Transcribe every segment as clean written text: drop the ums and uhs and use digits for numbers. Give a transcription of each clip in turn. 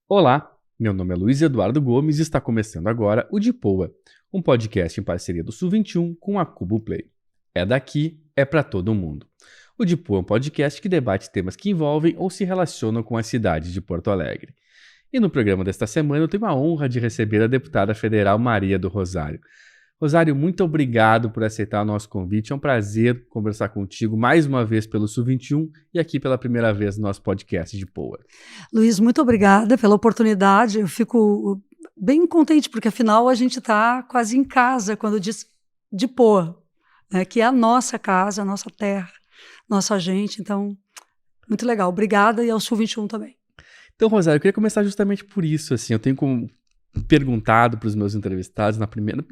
Olá, meu nome é Luiz Eduardo Gomes e está começando agora o De Poa, um podcast em parceria do Sul 21 com a Cubo Play. É daqui, é para todo mundo. O De Poa é um podcast que debate temas que envolvem ou se relacionam com a cidade de Porto Alegre. E no programa desta semana eu tenho a honra de receber a deputada federal Maria do Rosário. Rosário, muito obrigado por aceitar o nosso convite. É um prazer conversar contigo mais uma vez pelo Sul 21 e aqui pela primeira vez no nosso podcast de Poa. Luiz, muito obrigada pela oportunidade. Eu fico bem contente, porque afinal a gente está quase em casa quando diz de Poa, né, que é a nossa casa, a nossa terra, nossa gente. Então, muito legal. Obrigada e ao Sul 21 também. Então, Rosário, eu queria começar justamente por isso, assim, eu tenho perguntado para os meus entrevistados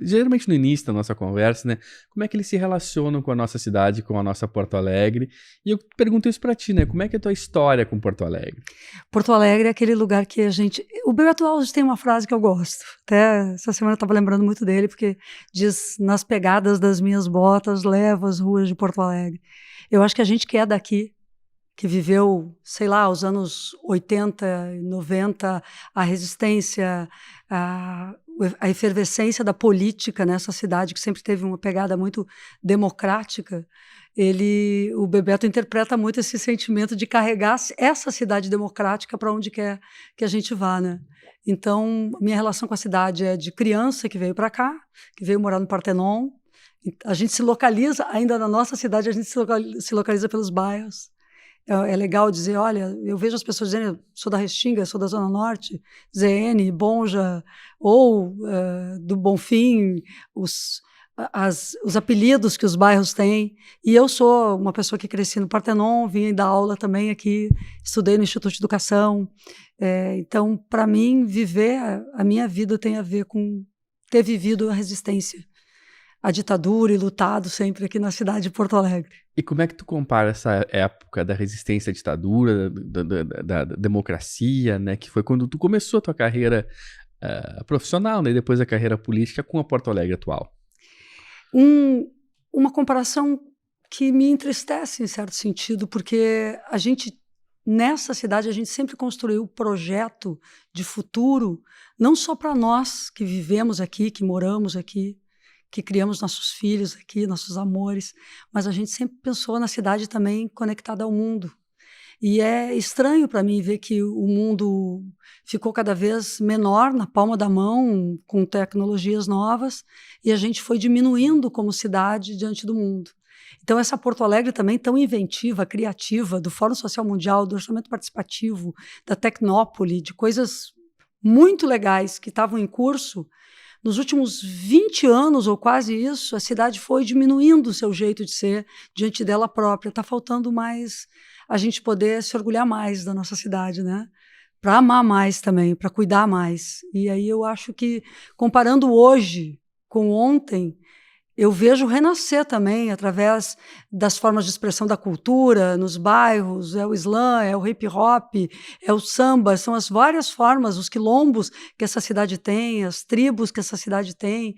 geralmente no início da nossa conversa, né, como é que eles se relacionam com a nossa cidade, com a nossa Porto Alegre, e eu pergunto isso para ti, né, como é que é a tua história com Porto Alegre? Porto Alegre é aquele lugar que a gente... O Bebeto Alves tem uma frase que eu gosto, até essa semana eu estava lembrando muito dele, porque diz, nas pegadas das minhas botas, levo as ruas de Porto Alegre. Eu acho que a gente que é daqui, que viveu, sei lá, os anos 80, 90, a resistência, a efervescência da política nessa cidade, que sempre teve uma pegada muito democrática, o Bebeto interpreta muito esse sentimento de carregar essa cidade democrática para onde quer que a gente vá, né? Então, minha relação com a cidade é de criança que veio para cá, que veio morar no Partenon. A gente se localiza, ainda na nossa cidade, a gente se localiza pelos bairros. É legal dizer, olha, eu vejo as pessoas dizendo, sou da Restinga, sou da Zona Norte, ZN, Bonja, ou do Bonfim, os apelidos que os bairros têm. E eu sou uma pessoa que cresci no Partenon, vim dar aula também aqui, estudei no Instituto de Educação. Então, para mim, viver a minha vida tem a ver com ter vivido a resistência, a ditadura e lutado sempre aqui na cidade de Porto Alegre. E como é que tu compara essa época da resistência à ditadura, da democracia, né, que foi quando tu começou a tua carreira profissional, né, e depois a carreira política com a Porto Alegre atual? Uma comparação que me entristece em certo sentido, porque a gente, nessa cidade, a gente sempre construiu um projeto de futuro, não só para nós que vivemos aqui, que moramos aqui, que criamos nossos filhos aqui, nossos amores, mas a gente sempre pensou na cidade também conectada ao mundo. E é estranho para mim ver que o mundo ficou cada vez menor, na palma da mão, com tecnologias novas, e a gente foi diminuindo como cidade diante do mundo. Então, essa Porto Alegre também tão inventiva, criativa, do Fórum Social Mundial, do orçamento participativo, da Tecnópole, de coisas muito legais que estavam em curso. Nos últimos 20 anos, ou quase isso, a cidade foi diminuindo o seu jeito de ser diante dela própria. Está faltando mais a gente poder se orgulhar mais da nossa cidade, né? Para amar mais também, para cuidar mais. E aí eu acho que, comparando hoje com ontem, eu vejo renascer também através das formas de expressão da cultura, nos bairros, é o slam, é o hip hop, é o samba, são as várias formas, os quilombos que essa cidade tem, as tribos que essa cidade tem,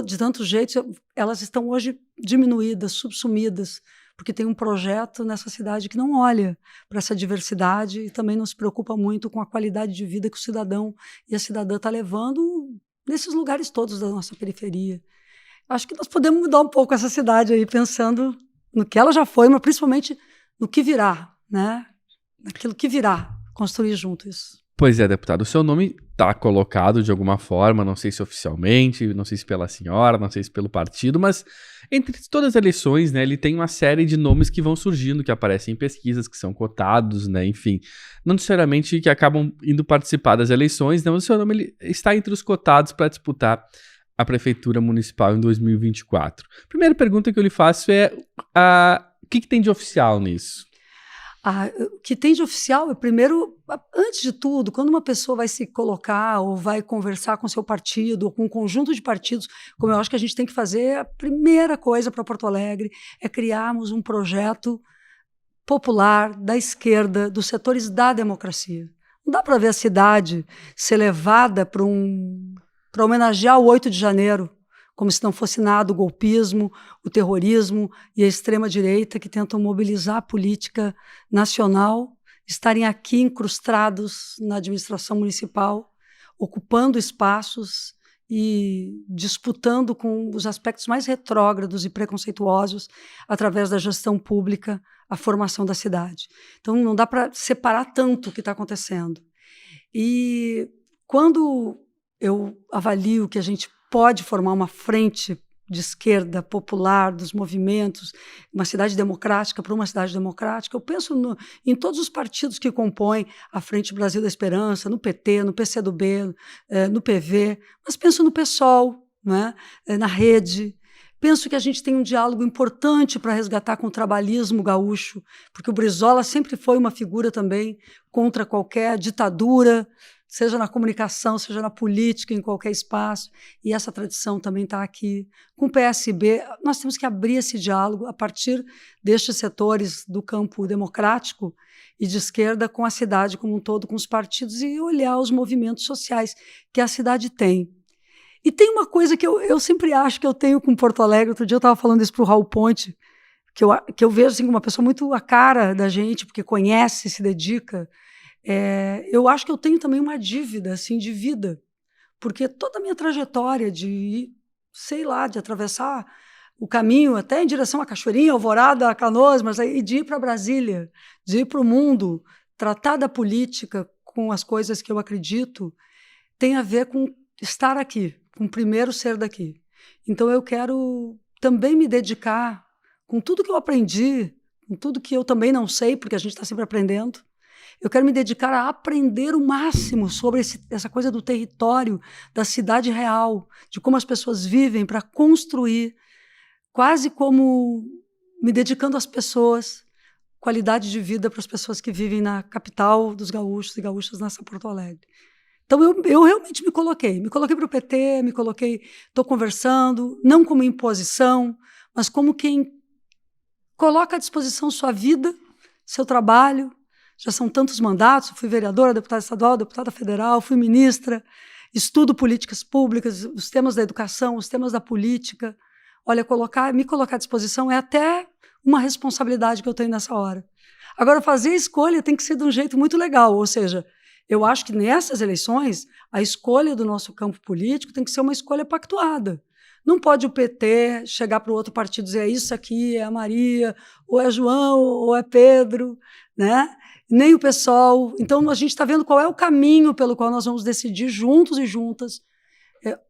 de tantos jeitos, elas estão hoje diminuídas, subsumidas, porque tem um projeto nessa cidade que não olha para essa diversidade e também não se preocupa muito com a qualidade de vida que o cidadão e a cidadã está levando nesses lugares todos da nossa periferia. Acho que nós podemos mudar um pouco essa cidade aí, pensando no que ela já foi, mas principalmente no que virá, né? Naquilo que virá, construir junto isso. Pois é, deputado, o seu nome está colocado de alguma forma, não sei se oficialmente, não sei se pela senhora, não sei se pelo partido, mas entre todas as eleições, né, ele tem uma série de nomes que vão surgindo, que aparecem em pesquisas, que são cotados, né, enfim, não necessariamente que acabam indo participar das eleições, né, mas o seu nome ele está entre os cotados para disputar a Prefeitura Municipal em 2024. A primeira pergunta que eu lhe faço é o que tem de oficial nisso? O que tem de oficial é, primeiro, antes de tudo, quando uma pessoa vai se colocar ou vai conversar com seu partido ou com um conjunto de partidos, como eu acho que a gente tem que fazer, a primeira coisa para Porto Alegre é criarmos um projeto popular da esquerda, dos setores da democracia. Não dá para ver a cidade ser levada para homenagear o 8 de janeiro, como se não fosse nada o golpismo, o terrorismo e a extrema-direita que tentam mobilizar a política nacional estarem aqui incrustados na administração municipal, ocupando espaços e disputando com os aspectos mais retrógrados e preconceituosos através da gestão pública a formação da cidade. Então, não dá para separar tanto o que está acontecendo. E quando eu avalio que a gente pode formar uma frente de esquerda popular, dos movimentos, uma cidade democrática para uma cidade democrática, eu penso em todos os partidos que compõem a Frente Brasil da Esperança, no PT, no PCdoB, no PV, mas penso no PSOL, né, na Rede. Penso que a gente tem um diálogo importante para resgatar com o trabalhismo gaúcho, porque o Brizola sempre foi uma figura também contra qualquer ditadura, seja na comunicação, seja na política, em qualquer espaço, e essa tradição também está aqui. Com o PSB, nós temos que abrir esse diálogo a partir destes setores do campo democrático e de esquerda com a cidade como um todo, com os partidos, e olhar os movimentos sociais que a cidade tem. E tem uma coisa que eu sempre acho que eu tenho com Porto Alegre, outro dia eu estava falando isso para o Raul Ponte, que eu vejo assim, uma pessoa muito a cara da gente, porque conhece, se dedica. Eu acho que eu tenho também uma dívida assim, de vida, porque toda a minha trajetória de, sei lá, de atravessar o caminho até em direção a Cachoeirinha, Alvorada, a Canoas, mas aí de ir para Brasília, de ir para o mundo, tratar da política com as coisas que eu acredito, tem a ver com estar aqui, com primeiro ser daqui. Então eu quero também me dedicar com tudo que eu aprendi, com tudo que eu também não sei, porque a gente está sempre aprendendo. Eu quero me dedicar a aprender o máximo sobre essa coisa do território, da cidade real, de como as pessoas vivem, para construir, quase como me dedicando às pessoas, qualidade de vida para as pessoas que vivem na capital dos gaúchos e gaúchas, nessa Porto Alegre. Então, eu realmente me coloquei para o PT, estou conversando, não como imposição, mas como quem coloca à disposição sua vida, seu trabalho. Já são tantos mandatos, fui vereadora, deputada estadual, deputada federal, fui ministra, estudo políticas públicas, os temas da educação, os temas da política. Olha, me colocar à disposição é até uma responsabilidade que eu tenho nessa hora. Agora, fazer a escolha tem que ser de um jeito muito legal, ou seja, eu acho que nessas eleições, a escolha do nosso campo político tem que ser uma escolha pactuada. Não pode o PT chegar para o outro partido e dizer isso aqui é a Maria, ou é João, ou é Pedro, né? Nem o PSOL. Então, a gente está vendo qual é o caminho pelo qual nós vamos decidir juntos e juntas,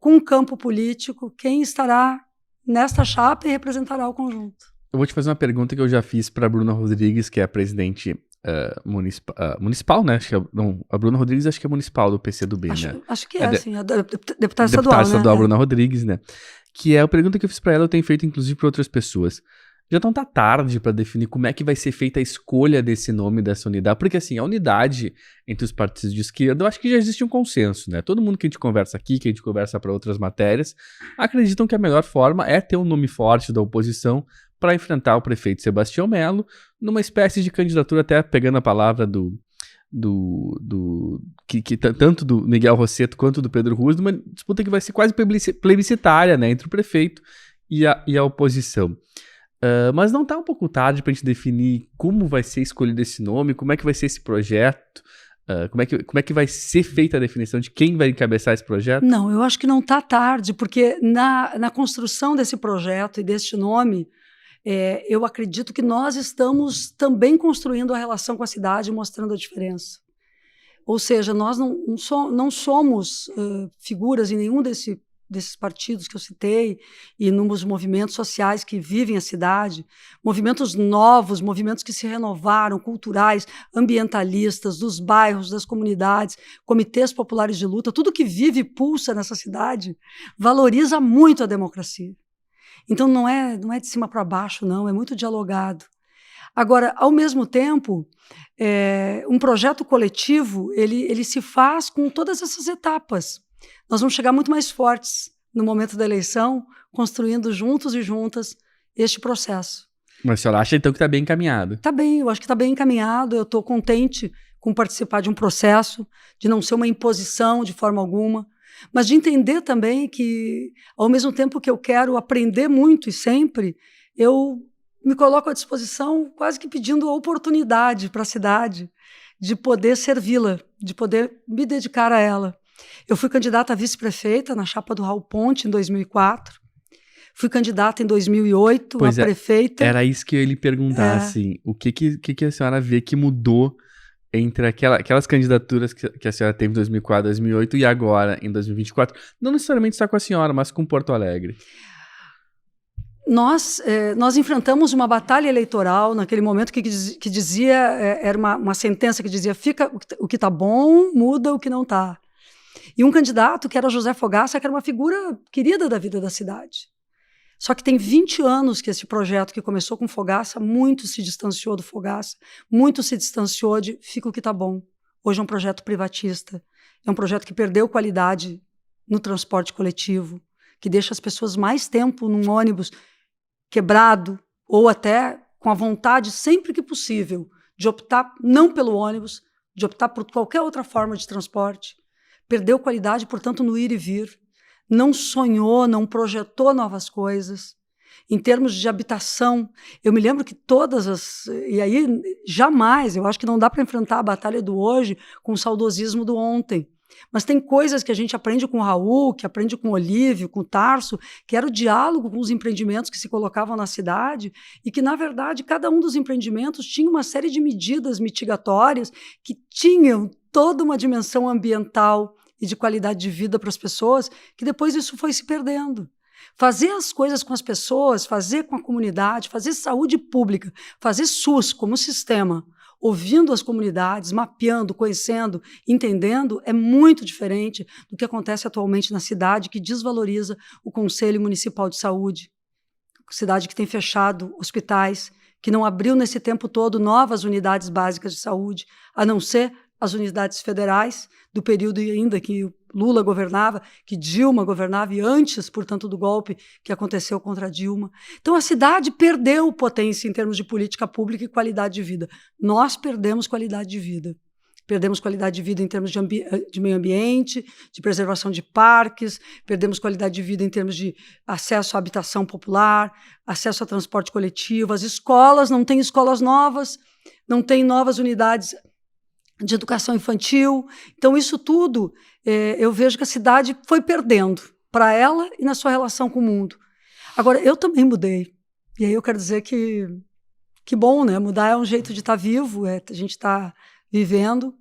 com o campo político, quem estará nesta chapa e representará o conjunto. Eu vou te fazer uma pergunta que eu já fiz para a Bruna Rodrigues, que é a presidente municipal, né? Acho que a Bruna Rodrigues acho que é municipal do PCdoB, né? Acho que sim, a deputada estadual, deputada estadual, né? Bruna Rodrigues, né? Que é a pergunta que eu fiz para ela, eu tenho feito inclusive para outras pessoas. Já não tá tarde para definir como é que vai ser feita a escolha desse nome, dessa unidade, porque assim, a unidade entre os partidos de esquerda, eu acho que já existe um consenso, né? Todo mundo que a gente conversa aqui, que a gente conversa para outras matérias, acreditam que a melhor forma é ter um nome forte da oposição para enfrentar o prefeito Sebastião Melo, numa espécie de candidatura, até pegando a palavra tanto do Miguel Rosseto quanto do Pedro Ruz, numa disputa que vai ser quase plebiscitária, né, entre o prefeito e a oposição. Mas não está um pouco tarde para a gente definir como vai ser escolhido esse nome, como é que vai ser esse projeto, como é que vai ser feita a definição de quem vai encabeçar esse projeto? Não, eu acho que não está tarde, porque na construção desse projeto e deste nome, eu acredito que nós estamos também construindo a relação com a cidade, mostrando a diferença. Ou seja, nós não somos figuras em nenhum desses partidos que eu citei e nos movimentos sociais que vivem a cidade, movimentos novos, movimentos que se renovaram, culturais, ambientalistas, dos bairros, das comunidades, comitês populares de luta, tudo que vive e pulsa nessa cidade valoriza muito a democracia. Então não é de cima para baixo, não, é muito dialogado. Agora, ao mesmo tempo, um projeto coletivo ele se faz com todas essas etapas. Nós vamos chegar muito mais fortes no momento da eleição, construindo juntos e juntas este processo. Mas a senhora acha, então, que está bem encaminhado? Está bem, eu acho que está bem encaminhado. Eu estou contente com participar de um processo, de não ser uma imposição de forma alguma, mas de entender também que, ao mesmo tempo que eu quero aprender muito e sempre, eu me coloco à disposição, quase que pedindo a oportunidade para a cidade de poder servi-la, de poder me dedicar a ela. Eu fui candidata a vice-prefeita na chapa do Raul Ponte em 2004. Fui candidata em 2008 a prefeita. Era isso que eu ia lhe perguntar, assim, o que a senhora vê que mudou entre aquelas candidaturas que a senhora teve em 2004, 2008 e agora, em 2024? Não necessariamente só com a senhora, mas com Porto Alegre. Nós enfrentamos uma batalha eleitoral naquele momento que dizia, era uma sentença que dizia, fica o que está bom, muda o que não está. E um candidato que era José Fogaça, que era uma figura querida da vida da cidade. Só que tem 20 anos que esse projeto que começou com Fogaça, muito se distanciou do Fogaça, muito se distanciou de fica o que está bom. Hoje é um projeto privatista, é um projeto que perdeu qualidade no transporte coletivo, que deixa as pessoas mais tempo num ônibus quebrado, ou até com a vontade, sempre que possível, de optar não pelo ônibus, de optar por qualquer outra forma de transporte. Perdeu qualidade, portanto, no ir e vir. Não sonhou, não projetou novas coisas. Em termos de habitação, eu me lembro que e aí, jamais, eu acho que não dá para enfrentar a batalha do hoje com o saudosismo do ontem. Mas tem coisas que a gente aprende com o Raul, que aprende com o Olívio, com o Tarso, que era o diálogo com os empreendimentos que se colocavam na cidade e que, na verdade, cada um dos empreendimentos tinha uma série de medidas mitigatórias que tinham toda uma dimensão ambiental e de qualidade de vida para as pessoas, que depois isso foi se perdendo. Fazer as coisas com as pessoas, fazer com a comunidade, fazer saúde pública, fazer SUS como sistema, ouvindo as comunidades, mapeando, conhecendo, entendendo, é muito diferente do que acontece atualmente na cidade, que desvaloriza o Conselho Municipal de Saúde. Cidade que tem fechado hospitais, que não abriu nesse tempo todo novas unidades básicas de saúde, a não ser as unidades federais, do período ainda que Lula governava, que Dilma governava, e antes, portanto, do golpe que aconteceu contra a Dilma. Então, a cidade perdeu potência em termos de política pública e qualidade de vida. Nós perdemos qualidade de vida. Perdemos qualidade de vida em termos de meio ambiente, de preservação de parques, perdemos qualidade de vida em termos de acesso à habitação popular, acesso a transporte coletivo, as escolas, não tem escolas novas, não tem novas unidades de educação infantil. Então, isso tudo, eu vejo que a cidade foi perdendo para ela e na sua relação com o mundo. Agora, eu também mudei. E aí eu quero dizer que bom, né? Mudar é um jeito de estar vivo, a gente está vivendo.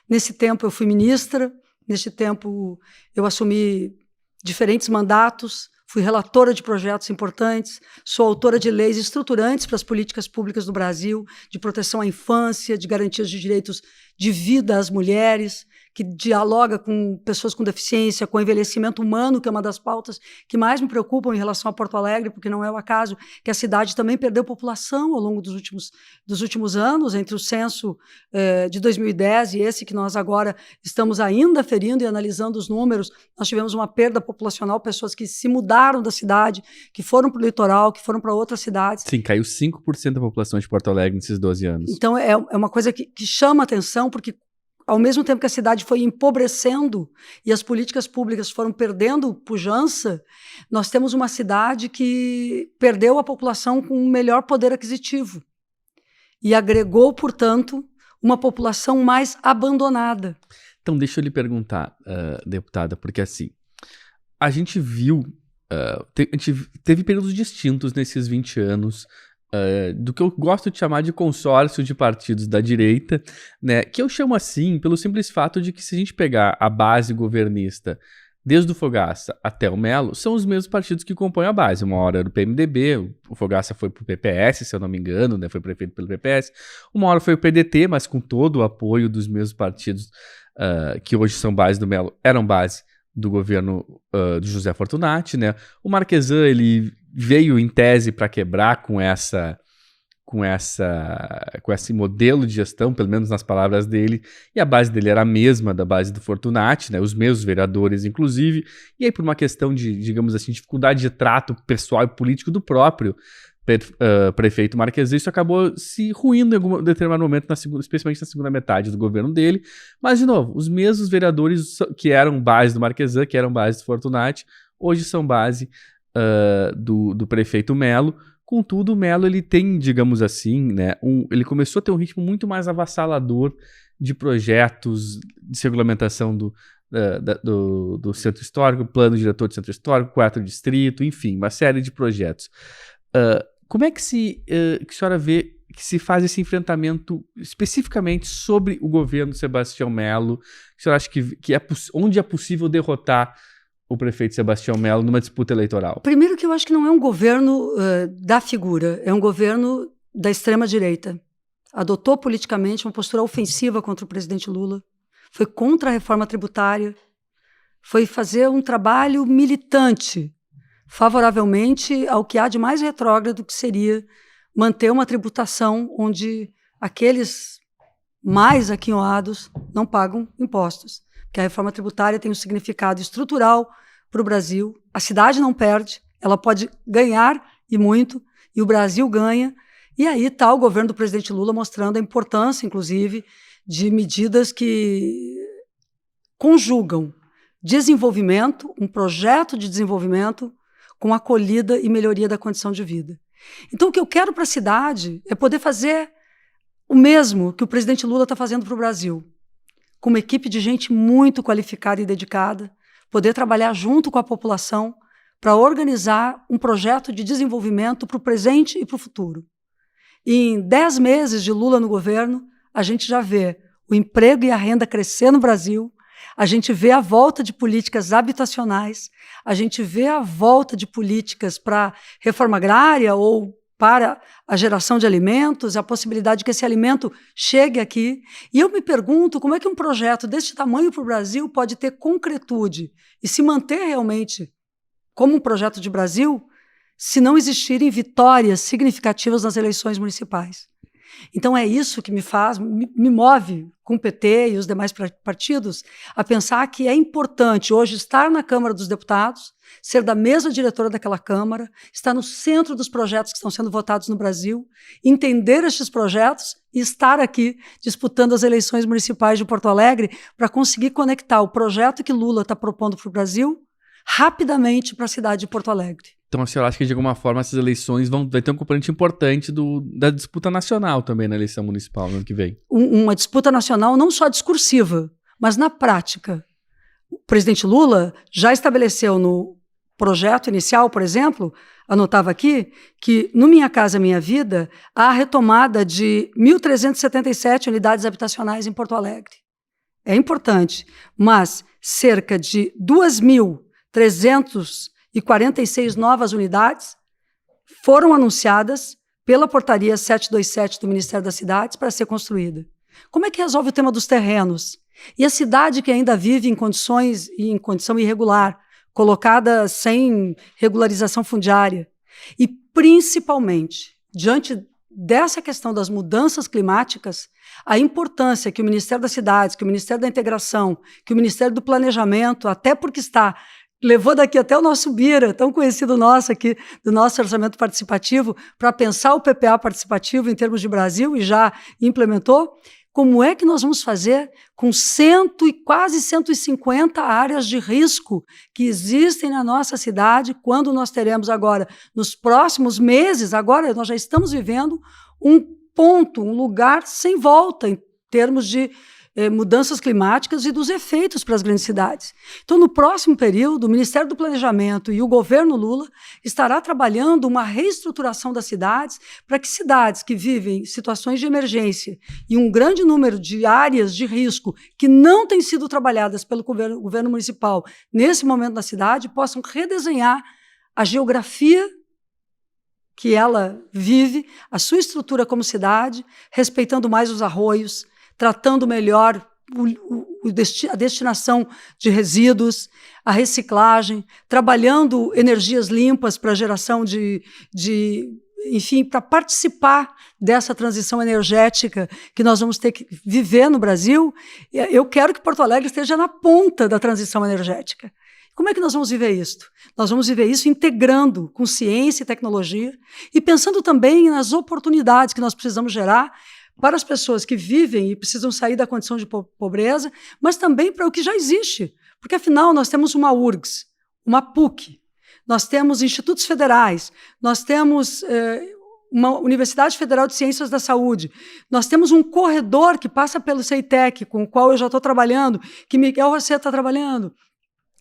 Nesse tempo eu fui ministra, nesse tempo eu assumi diferentes mandatos, fui relatora de projetos importantes, sou autora de leis estruturantes para as políticas públicas do Brasil, de proteção à infância, de garantias de direitos de vida às mulheres, que dialoga com pessoas com deficiência, com envelhecimento humano, que é uma das pautas que mais me preocupam em relação a Porto Alegre, porque não é o acaso que a cidade também perdeu população ao longo dos últimos anos, entre o censo de 2010 e esse que nós agora estamos ainda ferindo e analisando os números. Nós tivemos uma perda populacional, pessoas que se mudaram da cidade, que foram para o litoral, que foram para outras cidades. Sim, caiu 5% da população de Porto Alegre nesses 12 anos. Então, é uma coisa que chama atenção, porque ao mesmo tempo que a cidade foi empobrecendo e as políticas públicas foram perdendo pujança, nós temos uma cidade que perdeu a população com um melhor poder aquisitivo e agregou, portanto, uma população mais abandonada. Então, deixa eu lhe perguntar, deputada, porque assim, a gente viu, teve períodos distintos nesses 20 anos, do que eu gosto de chamar de consórcio de partidos da direita, né, que eu chamo assim pelo simples fato de que se a gente pegar a base governista desde o Fogaça até o Melo, são os mesmos partidos que compõem a base. Uma hora era o PMDB, o Fogaça foi pro PPS, se eu não me engano, né, foi prefeito pelo PPS, uma hora foi o PDT, mas com todo o apoio dos mesmos partidos que hoje são base do Melo, eram base do governo do José Fortunati, né? O Marquesan, ele veio em tese para quebrar com esse modelo de gestão, pelo menos nas palavras dele, e a base dele era a mesma da base do Fortunati, né? Os mesmos vereadores, inclusive, e aí por uma questão de, digamos assim, dificuldade de trato pessoal e político do próprio prefeito Marquesan, isso acabou se ruindo em algum determinado momento, especialmente na segunda metade do governo dele. Mas, de novo, os mesmos vereadores que eram base do Marquesan, que eram base do Fortunati, hoje são base do prefeito Melo, Contudo, o Mello ele tem, digamos assim, né, ele começou a ter um ritmo muito mais avassalador de projetos de regulamentação do centro histórico, plano diretor do centro histórico, 4 distrito, enfim, uma série de projetos. Como é que a senhora vê que se faz esse enfrentamento especificamente sobre o governo Sebastião Mello? A senhora acha onde é possível derrotar o prefeito Sebastião Mello numa disputa eleitoral? Primeiro que eu acho que não é um governo da figura, é um governo da extrema-direita. Adotou politicamente uma postura ofensiva contra o presidente Lula, foi contra a reforma tributária, foi fazer um trabalho militante favoravelmente ao que há de mais retrógrado, que seria manter uma tributação onde aqueles mais aquinhoados não pagam impostos. Porque a reforma tributária tem um significado estrutural para o Brasil. A cidade não perde, ela pode ganhar e muito, e o Brasil ganha. E aí está o governo do presidente Lula mostrando a importância, inclusive, de medidas que conjugam desenvolvimento, um projeto de desenvolvimento, com acolhida e melhoria da condição de vida. Então, o que eu quero para a cidade é poder fazer o mesmo que o presidente Lula está fazendo para o Brasil, com uma equipe de gente muito qualificada e dedicada, poder trabalhar junto com a população para organizar um projeto de desenvolvimento para o presente e para o futuro. E em 10 meses de Lula no governo, a gente já vê o emprego e a renda crescer no Brasil, a gente vê a volta de políticas habitacionais, a gente vê a volta de políticas para reforma agrária ou para a geração de alimentos, a possibilidade de que esse alimento chegue aqui. E eu me pergunto como é que um projeto desse tamanho para o Brasil pode ter concretude e se manter realmente como um projeto de Brasil se não existirem vitórias significativas nas eleições municipais. Então é isso que me move com o PT e os demais partidos a pensar que é importante hoje estar na Câmara dos Deputados, ser da mesa diretora daquela Câmara, estar no centro dos projetos que estão sendo votados no Brasil, entender estes projetos e estar aqui disputando as eleições municipais de Porto Alegre para conseguir conectar o projeto que Lula está propondo para o Brasil rapidamente para a cidade de Porto Alegre. Então a senhora acha que de alguma forma essas eleições vai ter um componente importante da disputa nacional também na eleição municipal no ano que vem? Uma disputa nacional não só discursiva, mas na prática. O presidente Lula já estabeleceu no projeto inicial, por exemplo, anotava aqui, que no Minha Casa Minha Vida há a retomada de 1.377 unidades habitacionais em Porto Alegre. É importante, mas cerca de 2.346 novas unidades foram anunciadas pela portaria 727 do Ministério das Cidades para ser construída. Como é que resolve o tema dos terrenos? E a cidade que ainda vive em condição irregular, colocada sem regularização fundiária. E, principalmente, diante dessa questão das mudanças climáticas, a importância que o Ministério das Cidades, que o Ministério da Integração, que o Ministério do Planejamento, até porque levou daqui até o nosso BIRA, tão conhecido nosso aqui, do nosso orçamento participativo, para pensar o PPA participativo em termos de Brasil, e já implementou. Como é que nós vamos fazer com quase 150 áreas de risco que existem na nossa cidade, quando nós teremos agora, nos próximos meses, agora nós já estamos vivendo um lugar sem volta em termos de mudanças climáticas e dos efeitos para as grandes cidades. Então, no próximo período, o Ministério do Planejamento e o governo Lula estará trabalhando uma reestruturação das cidades para que cidades que vivem situações de emergência e um grande número de áreas de risco que não têm sido trabalhadas pelo governo municipal nesse momento na cidade possam redesenhar a geografia que ela vive, a sua estrutura como cidade, respeitando mais os arroios, tratando melhor a destinação de resíduos, a reciclagem, trabalhando energias limpas para a geração enfim, para participar dessa transição energética que nós vamos ter que viver no Brasil. Eu quero que Porto Alegre esteja na ponta da transição energética. Como é que nós vamos viver isso? Nós vamos viver isso integrando com ciência e tecnologia e pensando também nas oportunidades que nós precisamos gerar para as pessoas que vivem e precisam sair da condição de pobreza, mas também para o que já existe. Porque, afinal, nós temos uma URGS, uma PUC, nós temos institutos federais, nós temos uma Universidade Federal de Ciências da Saúde, nós temos um corredor que passa pelo CEITEC, com o qual eu já estou trabalhando, que Miguel Rosset está trabalhando,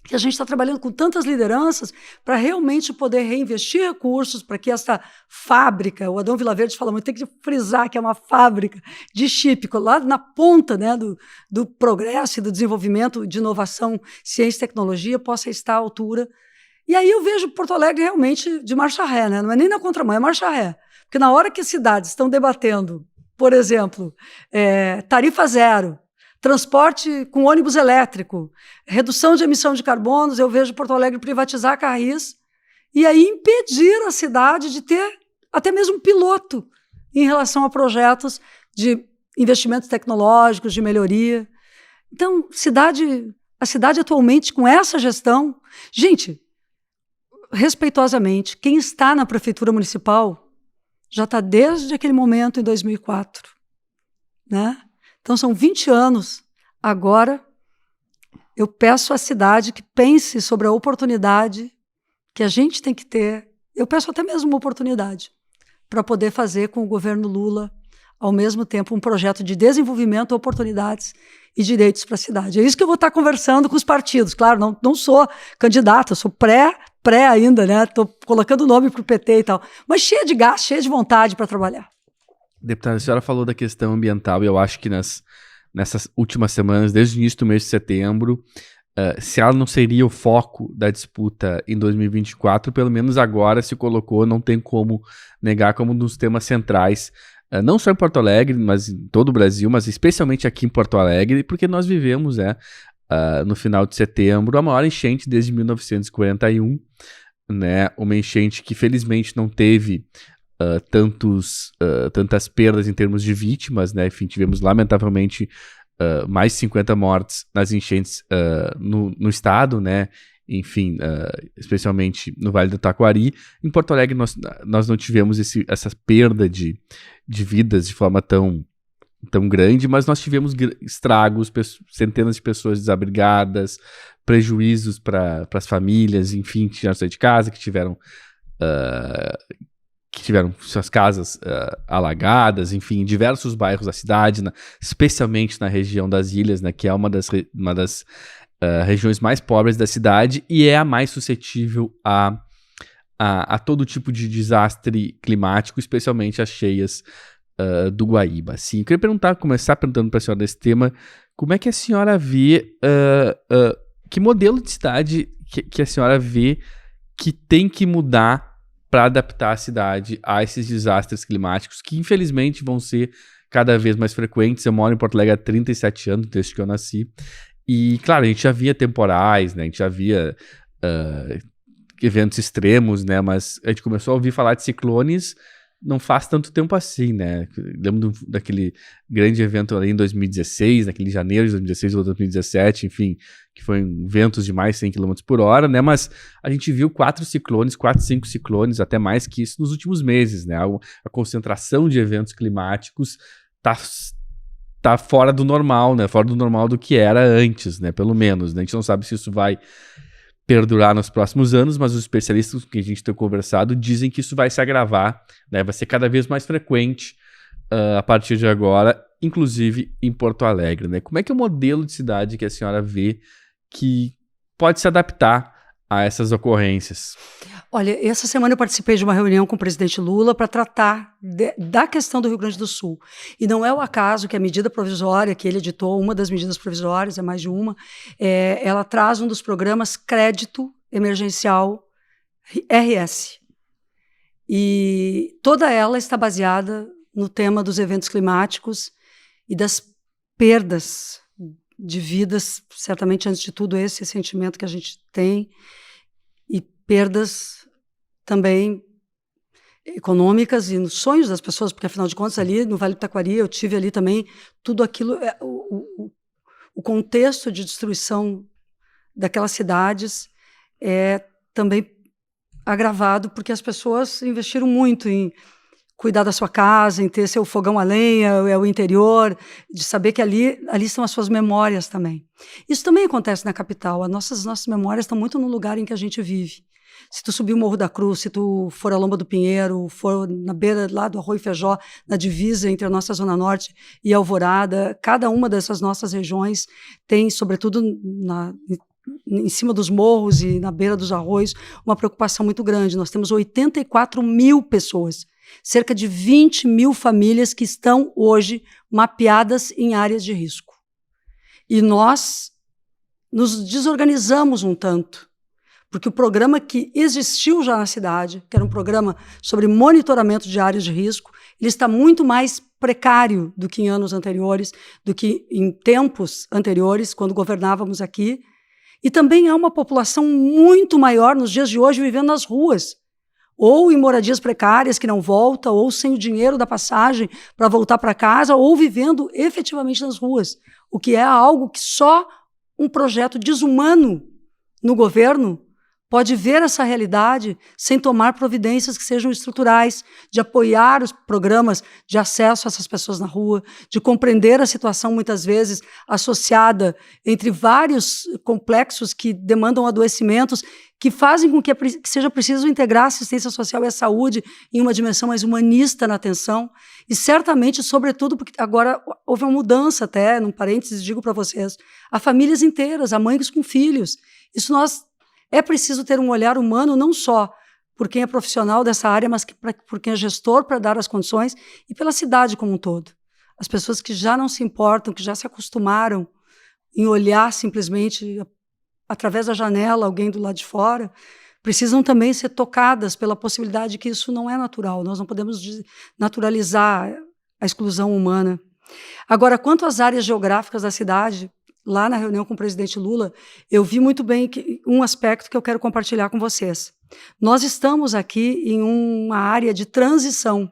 que a gente está trabalhando com tantas lideranças para realmente poder reinvestir recursos para que essa fábrica, o Adão Vilaverde fala muito, tem que frisar que é uma fábrica de chip, lá na ponta, né, do progresso e do desenvolvimento de inovação, ciência e tecnologia, possa estar à altura. E aí eu vejo Porto Alegre realmente de marcha ré, né? Não é nem na contramão, é marcha ré. Porque na hora que as cidades estão debatendo, por exemplo, tarifa zero, transporte com ônibus elétrico, redução de emissão de carbonos, eu vejo Porto Alegre privatizar a Carris e aí impedir a cidade de ter até mesmo um piloto em relação a projetos de investimentos tecnológicos, de melhoria. Então, a cidade atualmente, com essa gestão... Gente, respeitosamente, quem está na prefeitura municipal já está desde aquele momento, em 2004. Né? Então, são 20 anos. Agora, eu peço à cidade que pense sobre a oportunidade que a gente tem que ter. Eu peço até mesmo uma oportunidade para poder fazer com o governo Lula, ao mesmo tempo, um projeto de desenvolvimento, oportunidades e direitos para a cidade. É isso que eu vou estar conversando com os partidos. Claro, não sou candidata, sou pré ainda, né? Estou colocando o nome para o PT e tal. Mas cheia de gás, cheia de vontade para trabalhar. Deputada, a senhora falou da questão ambiental e eu acho que nessas últimas semanas, desde o início do mês de setembro, se ela não seria o foco da disputa em 2024, pelo menos agora se colocou, não tem como negar, como um dos temas centrais, não só em Porto Alegre, mas em todo o Brasil, mas especialmente aqui em Porto Alegre, porque nós vivemos no final de setembro a maior enchente desde 1941, né? Uma enchente que felizmente não teve tantas perdas em termos de vítimas, né? Enfim, tivemos lamentavelmente mais de 50 mortes nas enchentes no estado, né? Enfim, especialmente no Vale do Taquari. Em Porto Alegre nós não tivemos essa perda de vidas de forma tão grande, mas nós tivemos estragos, centenas de pessoas desabrigadas, prejuízos para as famílias, enfim, que tiveram que sair de casa, que tiveram suas casas alagadas, enfim, em diversos bairros da cidade, especialmente na região das ilhas, né, que é uma das regiões mais pobres da cidade e é a mais suscetível a todo tipo de desastre climático, especialmente as cheias do Guaíba. Assim, eu queria começar perguntando para a senhora desse tema, como é que a senhora vê, que modelo de cidade que a senhora vê que tem que mudar para adaptar a cidade a esses desastres climáticos, que infelizmente vão ser cada vez mais frequentes. Eu moro em Porto Alegre há 37 anos, desde que eu nasci, e claro, a gente já via temporais, né? A gente já via eventos extremos, né? Mas a gente começou a ouvir falar de ciclones não faz tanto tempo assim, né? Lembro daquele grande evento ali em 2016, naquele janeiro de 2016 ou 2017, enfim, que foi ventos de mais 100 km por hora, né? Mas a gente viu 4, 5 ciclones, até mais que isso nos últimos meses, né? A concentração de eventos climáticos tá fora do normal, né? Fora do normal do que era antes, né? Pelo menos, né? A gente não sabe se isso vai perdurar nos próximos anos, mas os especialistas que a gente tem conversado dizem que isso vai se agravar, né? Vai ser cada vez mais frequente a partir de agora, inclusive em Porto Alegre, né? Como é que é o modelo de cidade que a senhora vê que pode se adaptar a essas ocorrências? Olha, essa semana eu participei de uma reunião com o presidente Lula para tratar da questão do Rio Grande do Sul. E não é o acaso que a medida provisória que ele editou, uma das medidas provisórias, é mais de uma, ela traz um dos programas Crédito Emergencial RS. E toda ela está baseada no tema dos eventos climáticos e das perdas de vidas, certamente, antes de tudo, esse sentimento que a gente tem, e perdas também econômicas e nos sonhos das pessoas, porque, afinal de contas, ali no Vale do Taquari, eu tive ali também tudo aquilo, o contexto de destruição daquelas cidades é também agravado, porque as pessoas investiram muito em cuidar da sua casa, em ter seu fogão a lenha, o interior, de saber que ali estão as suas memórias também. Isso também acontece na capital. As nossas memórias estão muito no lugar em que a gente vive. Se tu subir o Morro da Cruz, se tu for a Lomba do Pinheiro, for na beira lá do Arroio Feijó, na divisa entre a nossa Zona Norte e Alvorada, cada uma dessas nossas regiões tem, sobretudo em cima dos morros e na beira dos arroios, uma preocupação muito grande. Nós temos 84 mil pessoas, cerca de 20 mil famílias que estão hoje mapeadas em áreas de risco. E nós nos desorganizamos um tanto, porque o programa que existiu já na cidade, que era um programa sobre monitoramento de áreas de risco, ele está muito mais precário do que em anos anteriores, do que em tempos anteriores, quando governávamos aqui. E também há uma população muito maior nos dias de hoje vivendo nas ruas, ou em moradias precárias que não volta, ou sem o dinheiro da passagem para voltar para casa, ou vivendo efetivamente nas ruas, o que é algo que só um projeto desumano no governo pode ver essa realidade sem tomar providências que sejam estruturais, de apoiar os programas de acesso a essas pessoas na rua, de compreender a situação, muitas vezes, associada entre vários complexos que demandam adoecimentos, que fazem com que seja preciso integrar a assistência social e a saúde em uma dimensão mais humanista na atenção. E certamente, sobretudo, porque agora houve uma mudança até, num parênteses, digo para vocês, há famílias inteiras, há mães com filhos. Isso é preciso ter um olhar humano, não só por quem é profissional dessa área, mas por quem é gestor para dar as condições e pela cidade como um todo. As pessoas que já não se importam, que já se acostumaram em olhar simplesmente através da janela alguém do lado de fora, precisam também ser tocadas pela possibilidade de que isso não é natural. Nós não podemos naturalizar a exclusão humana. Agora, quanto às áreas geográficas da cidade, lá na reunião com o presidente Lula, eu vi muito bem um aspecto que eu quero compartilhar com vocês. Nós estamos aqui em uma área de transição.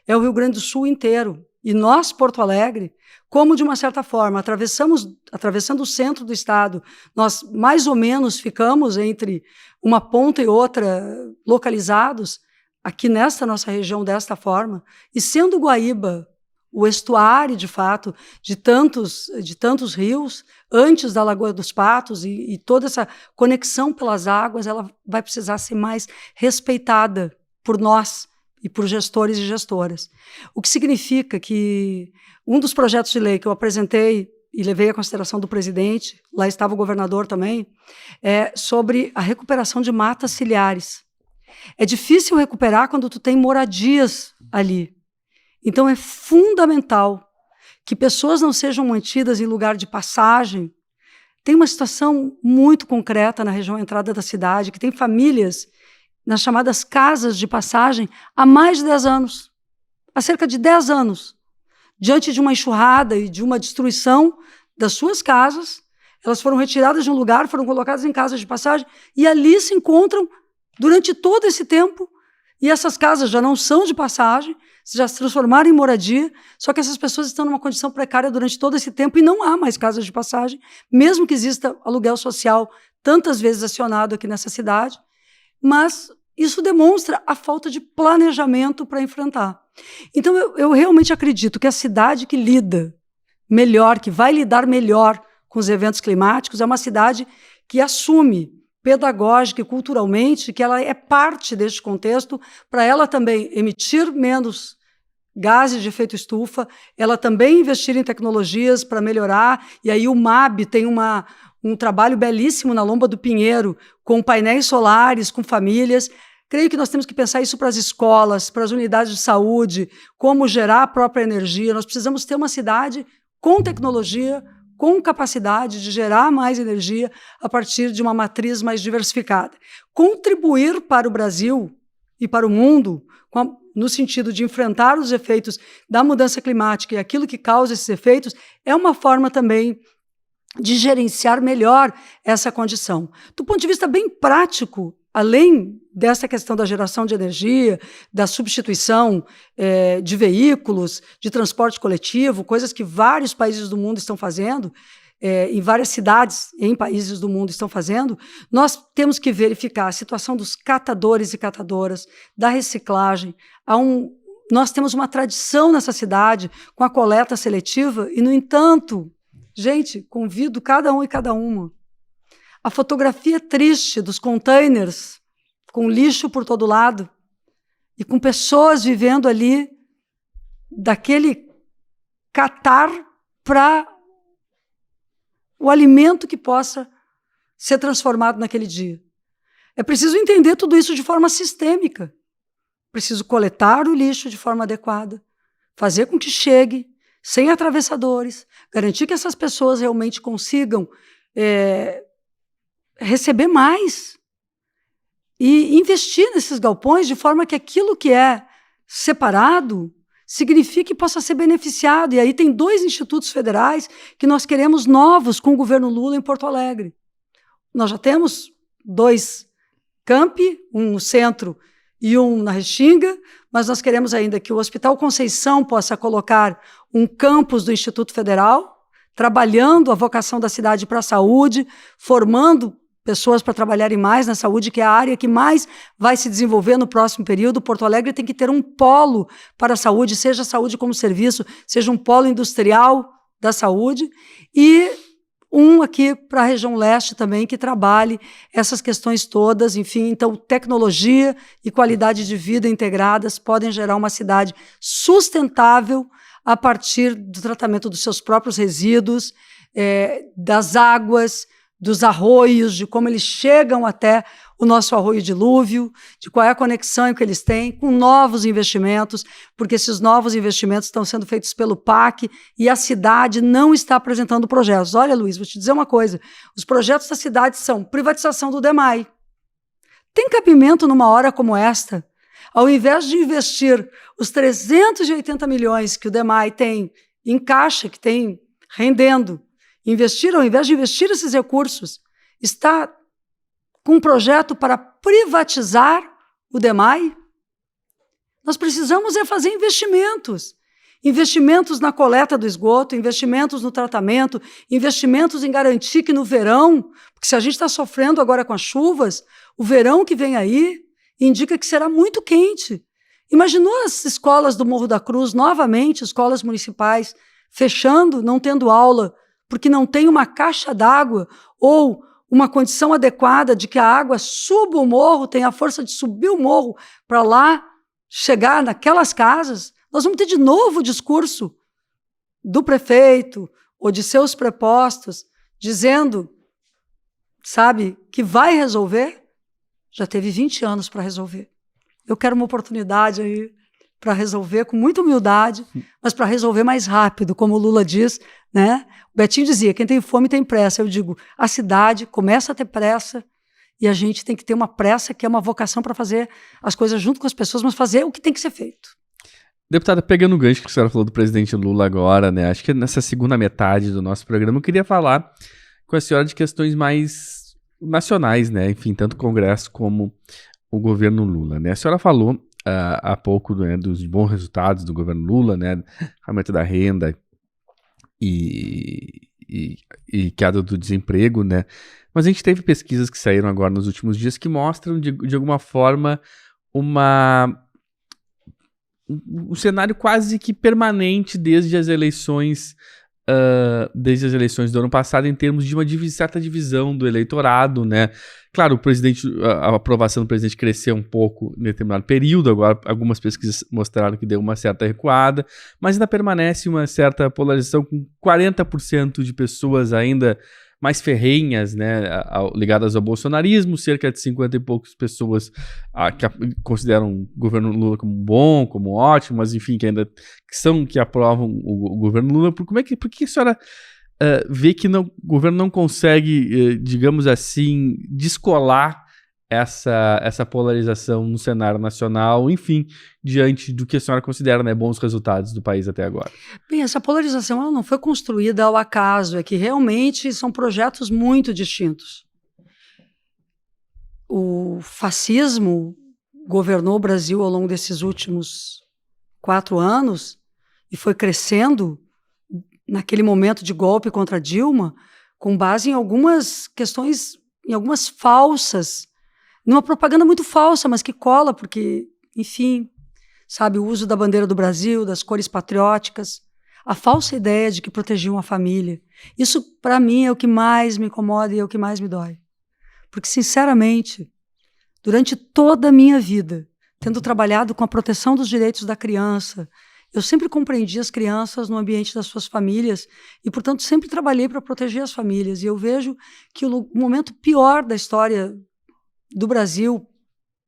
É o Rio Grande do Sul inteiro. E nós, Porto Alegre, como de uma certa forma, atravessando o centro do estado, nós mais ou menos ficamos entre uma ponta e outra localizados, aqui nesta nossa região desta forma, e sendo Guaíba o estuário, de fato, de tantos rios, antes da Lagoa dos Patos, e toda essa conexão pelas águas, ela vai precisar ser mais respeitada por nós e por gestores e gestoras. O que significa que um dos projetos de lei que eu apresentei e levei à consideração do presidente, lá estava o governador também, é sobre a recuperação de matas ciliares. É difícil recuperar quando tu tem moradias ali. Então, é fundamental que pessoas não sejam mantidas em lugar de passagem. Tem uma situação muito concreta na região entrada da cidade, que tem famílias nas chamadas casas de passagem há mais de 10 anos, há cerca de 10 anos. Diante de uma enxurrada e de uma destruição das suas casas, elas foram retiradas de um lugar, foram colocadas em casas de passagem, e ali se encontram durante todo esse tempo. E essas casas já não são de passagem, já se transformaram em moradia, só que essas pessoas estão numa condição precária durante todo esse tempo e não há mais casas de passagem, mesmo que exista aluguel social tantas vezes acionado aqui nessa cidade, mas isso demonstra a falta de planejamento para enfrentar. Então, eu realmente acredito que a cidade que lida melhor, que vai lidar melhor com os eventos climáticos, é uma cidade que assume pedagógica e culturalmente que ela é parte deste contexto, para ela também emitir menos gases de efeito estufa, ela também investir em tecnologias para melhorar, e aí o MAB tem um trabalho belíssimo na Lomba do Pinheiro, com painéis solares, com famílias. Creio que nós temos que pensar isso para as escolas, para as unidades de saúde, como gerar a própria energia. Nós precisamos ter uma cidade com tecnologia, com capacidade de gerar mais energia a partir de uma matriz mais diversificada. Contribuir para o Brasil e para o mundo, no sentido de enfrentar os efeitos da mudança climática e aquilo que causa esses efeitos, é uma forma também de gerenciar melhor essa condição. Do ponto de vista bem prático, além dessa questão da geração de energia, da substituição de veículos, de transporte coletivo, coisas que vários países do mundo estão fazendo, em várias cidades em países do mundo estão fazendo, nós temos que verificar a situação dos catadores e catadoras, da reciclagem. Nós temos uma tradição nessa cidade com a coleta seletiva e, no entanto, gente, convido cada um e cada uma. A fotografia triste dos containers com lixo por todo lado e com pessoas vivendo ali daquele catar para o alimento que possa ser transformado naquele dia. É preciso entender tudo isso de forma sistêmica. Preciso coletar o lixo de forma adequada, fazer com que chegue sem atravessadores, garantir que essas pessoas realmente consigam receber mais e investir nesses galpões de forma que aquilo que é separado signifique que possa ser beneficiado. E aí tem 2 institutos federais que nós queremos novos com o governo Lula em Porto Alegre. Nós já temos 2 campi, um no centro e um na Restinga, mas nós queremos ainda que o Hospital Conceição possa colocar um campus do Instituto Federal, trabalhando a vocação da cidade para a saúde, formando pessoas para trabalharem mais na saúde, que é a área que mais vai se desenvolver no próximo período. Porto Alegre tem que ter um polo para a saúde, seja a saúde como serviço, seja um polo industrial da saúde, e um aqui para a região leste também, que trabalhe essas questões todas. Enfim, então, tecnologia e qualidade de vida integradas podem gerar uma cidade sustentável a partir do tratamento dos seus próprios resíduos, das águas, dos arroios, de como eles chegam até o nosso arroio dilúvio, de qual é a conexão que eles têm com novos investimentos, porque esses novos investimentos estão sendo feitos pelo PAC e a cidade não está apresentando projetos. Olha, Luiz, vou te dizer uma coisa, os projetos da cidade são privatização do DEMAI. Tem cabimento numa hora como esta? Ao invés de investir os 380 milhões que o DEMAI tem em caixa, que tem rendendo, ao invés de investir esses recursos, está com um projeto para privatizar o DEMAI? Nós precisamos fazer investimentos. Investimentos na coleta do esgoto, investimentos no tratamento, investimentos em garantir que no verão, porque se a gente está sofrendo agora com as chuvas, o verão que vem aí indica que será muito quente. Imaginou as escolas do Morro da Cruz, novamente, escolas municipais, fechando, não tendo aula, porque não tem uma caixa d'água ou uma condição adequada de que a água suba o morro, tenha a força de subir o morro para lá chegar naquelas casas. Nós vamos ter de novo o discurso do prefeito ou de seus prepostos dizendo, sabe, que vai resolver. Já teve 20 anos para resolver. Eu quero uma oportunidade aí para resolver com muita humildade, mas para resolver mais rápido, como o Lula diz, né? O Betinho dizia, quem tem fome tem pressa. Eu digo, a cidade começa a ter pressa e a gente tem que ter uma pressa que é uma vocação para fazer as coisas junto com as pessoas, mas fazer o que tem que ser feito. Deputada, pegando o gancho que a senhora falou do presidente Lula agora, né? Acho que nessa segunda metade do nosso programa eu queria falar com a senhora de questões mais nacionais, né? Enfim, tanto o Congresso como o governo Lula, né? A senhora falou há pouco, né, dos bons resultados do governo Lula, né? Aumento da renda e queda do desemprego, né? Mas a gente teve pesquisas que saíram agora nos últimos dias que mostram, de alguma forma, um cenário quase que permanente desde as eleições do ano passado, em termos de uma certa divisão do eleitorado, né? Claro, a aprovação do presidente cresceu um pouco em determinado período, agora algumas pesquisas mostraram que deu uma certa recuada, mas ainda permanece uma certa polarização, com 40% de pessoas ainda mais ferrenhas, né, ligadas ao bolsonarismo, cerca de 50 e poucas pessoas que consideram o governo Lula como bom, como ótimo, mas enfim, que aprovam o governo Lula. Por que a senhora vê que o governo não consegue, digamos assim, descolar essa polarização no cenário nacional, enfim, diante do que a senhora considera, né, bons resultados do país até agora? Bem, essa polarização ela não foi construída ao acaso, é que realmente são projetos muito distintos. O fascismo governou o Brasil ao longo desses últimos 4 anos e foi crescendo naquele momento de golpe contra Dilma, com base em algumas questões, em algumas falsas, numa propaganda muito falsa, mas que cola, porque, enfim, sabe, o uso da bandeira do Brasil, das cores patrióticas, a falsa ideia de que protegiam a família. Isso, para mim, é o que mais me incomoda e é o que mais me dói. Porque, sinceramente, durante toda a minha vida, tendo trabalhado com a proteção dos direitos da criança, eu sempre compreendi as crianças no ambiente das suas famílias e, portanto, sempre trabalhei para proteger as famílias. E eu vejo que o momento pior da história do Brasil,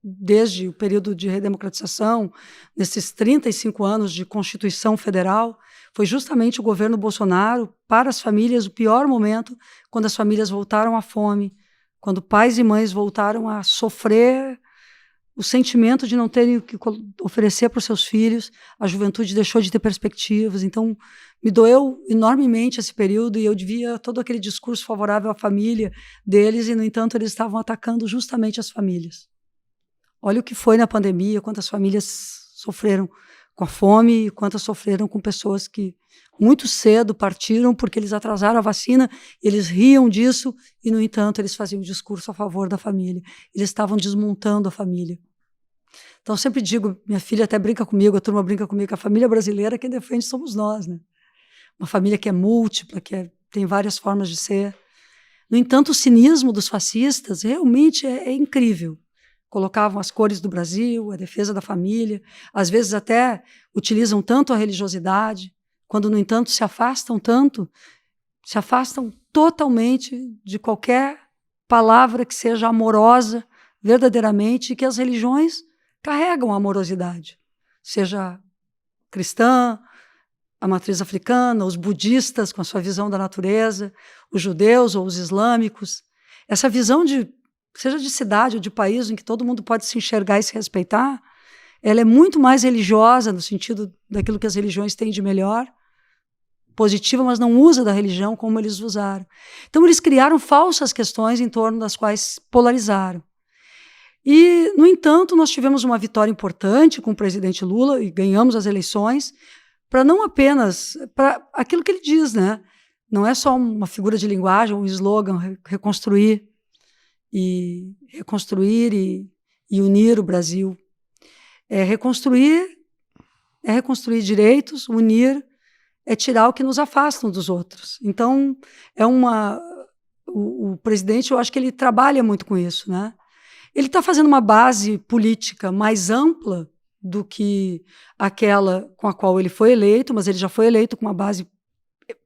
desde o período de redemocratização, nesses 35 anos de Constituição Federal, foi justamente o governo Bolsonaro, para as famílias, o pior momento, quando as famílias voltaram à fome, quando pais e mães voltaram a sofrer o sentimento de não terem o que oferecer para os seus filhos, a juventude deixou de ter perspectivas. Então, me doeu enormemente esse período e eu devia todo aquele discurso favorável à família deles e, no entanto, eles estavam atacando justamente as famílias. Olha o que foi na pandemia, quantas famílias sofreram com a fome e quantas sofreram com pessoas que muito cedo partiram porque eles atrasaram a vacina, eles riam disso e, no entanto, eles faziam um discurso a favor da família. Eles estavam desmontando a família. Então, eu sempre digo, minha filha até brinca comigo, a turma brinca comigo, que a família brasileira, quem defende somos nós, né? Uma família que é múltipla, tem várias formas de ser. No entanto, o cinismo dos fascistas realmente é incrível. Colocavam as cores do Brasil, a defesa da família, às vezes até utilizam tanto a religiosidade, quando, no entanto, se afastam totalmente de qualquer palavra que seja amorosa, verdadeiramente, e que as religiões carregam a amorosidade, seja cristã, a matriz africana, os budistas com a sua visão da natureza, os judeus ou os islâmicos. Essa visão seja de cidade ou de país em que todo mundo pode se enxergar e se respeitar, ela é muito mais religiosa no sentido daquilo que as religiões têm de melhor, positiva, mas não usa da religião como eles usaram. Então eles criaram falsas questões em torno das quais polarizaram. E, no entanto, nós tivemos uma vitória importante com o presidente Lula e ganhamos as eleições para não apenas para aquilo que ele diz, né? Não é só uma figura de linguagem, um slogan, reconstruir e unir o Brasil. É reconstruir direitos, unir é tirar o que nos afasta uns dos outros. Então, o presidente, eu acho que ele trabalha muito com isso, né? Ele está fazendo uma base política mais ampla do que aquela com a qual ele foi eleito, mas ele já foi eleito com uma base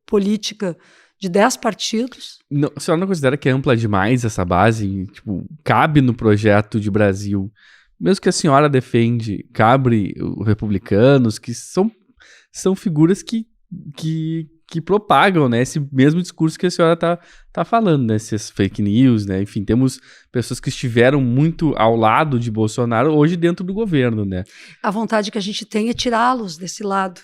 política de 10 partidos. Não, a senhora não considera que é ampla demais essa base? Tipo, cabe no projeto de Brasil, mesmo que a senhora defende, cabe os republicanos, que são figuras que propagam, né, esse mesmo discurso que a senhora tá falando, né, essas fake news, né, enfim, temos pessoas que estiveram muito ao lado de Bolsonaro hoje dentro do governo, né. A vontade que a gente tem é tirá-los desse lado,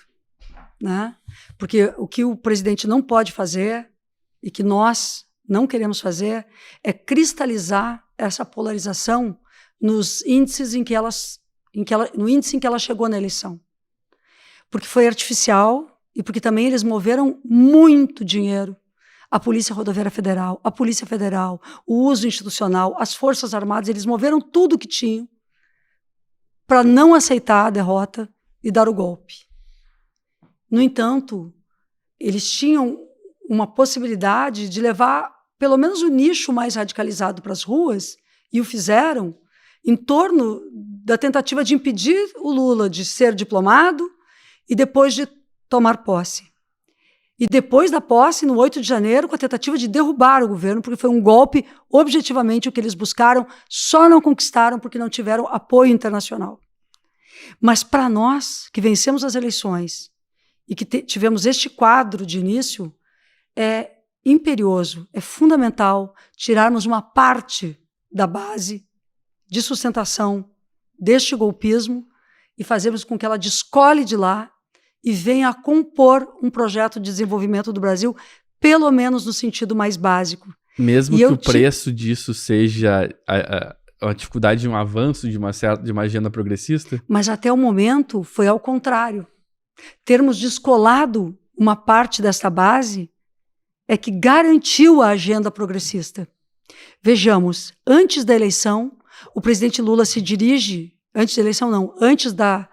né, porque o que o presidente não pode fazer e que nós não queremos fazer é cristalizar essa polarização nos índices no índice em que ela chegou na eleição, porque foi artificial. E porque também eles moveram muito dinheiro. A Polícia Rodoviária Federal, a Polícia Federal, o uso institucional, as Forças Armadas, eles moveram tudo o que tinham para não aceitar a derrota e dar o golpe. No entanto, eles tinham uma possibilidade de levar pelo menos o nicho mais radicalizado para as ruas, e o fizeram em torno da tentativa de impedir o Lula de ser diplomado e depois de tomar posse. E depois da posse, no 8 de janeiro, com a tentativa de derrubar o governo, porque foi um golpe, objetivamente, o que eles buscaram, só não conquistaram porque não tiveram apoio internacional. Mas para nós, que vencemos as eleições e que tivemos este quadro de início, é imperioso, é fundamental tirarmos uma parte da base de sustentação deste golpismo e fazermos com que ela descole de lá e venha a compor um projeto de desenvolvimento do Brasil, pelo menos no sentido mais básico. Mesmo que o preço disso seja a dificuldade de um avanço de uma agenda progressista? Mas até o momento foi ao contrário. Termos descolado uma parte dessa base é que garantiu a agenda progressista. Vejamos, antes da eleição, o presidente Lula se dirige, antes da eleição não, antes da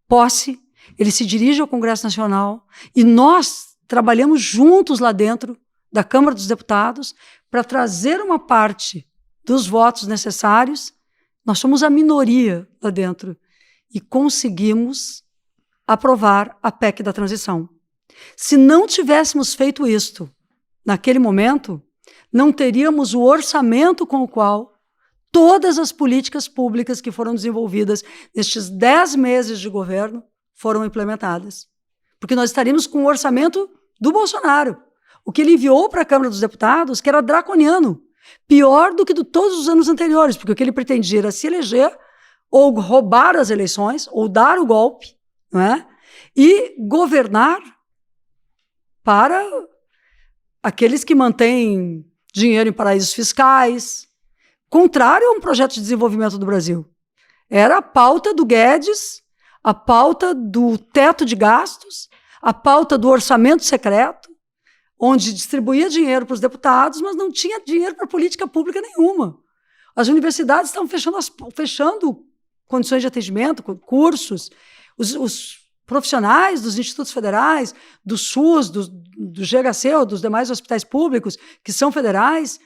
posse, ele se dirige ao Congresso Nacional e nós trabalhamos juntos lá dentro da Câmara dos Deputados para trazer uma parte dos votos necessários Nós somos a minoria lá dentro e conseguimos aprovar a PEC da transição. Se não tivéssemos feito isto naquele momento, não teríamos o orçamento com o qual todas as políticas públicas que foram desenvolvidas nestes 10 meses de governo foram implementadas. Porque nós estaríamos com o orçamento do Bolsonaro. O que ele enviou para a Câmara dos Deputados, que era draconiano, pior do que de todos os anos anteriores, porque o que ele pretendia era se eleger, ou roubar as eleições, ou dar o golpe, não é? E governar para aqueles que mantêm dinheiro em paraísos fiscais, contrário a um projeto de desenvolvimento do Brasil. Era a pauta do Guedes, a pauta do teto de gastos, a pauta do orçamento secreto, onde distribuía dinheiro para os deputados, mas não tinha dinheiro para política pública nenhuma. As universidades estavam fechando condições de atendimento, cursos, os profissionais dos institutos federais, do SUS, do GHC ou dos demais hospitais públicos, que são federais,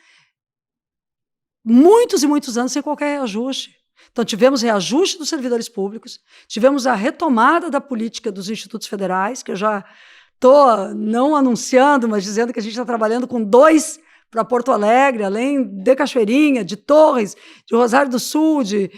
muitos e muitos anos sem qualquer reajuste. Então, tivemos reajuste dos servidores públicos, tivemos a retomada da política dos institutos federais, que eu já estou não anunciando, mas dizendo que a gente está trabalhando com 2 para Porto Alegre, além de Cachoeirinha, de Torres, de Rosário do Sul, de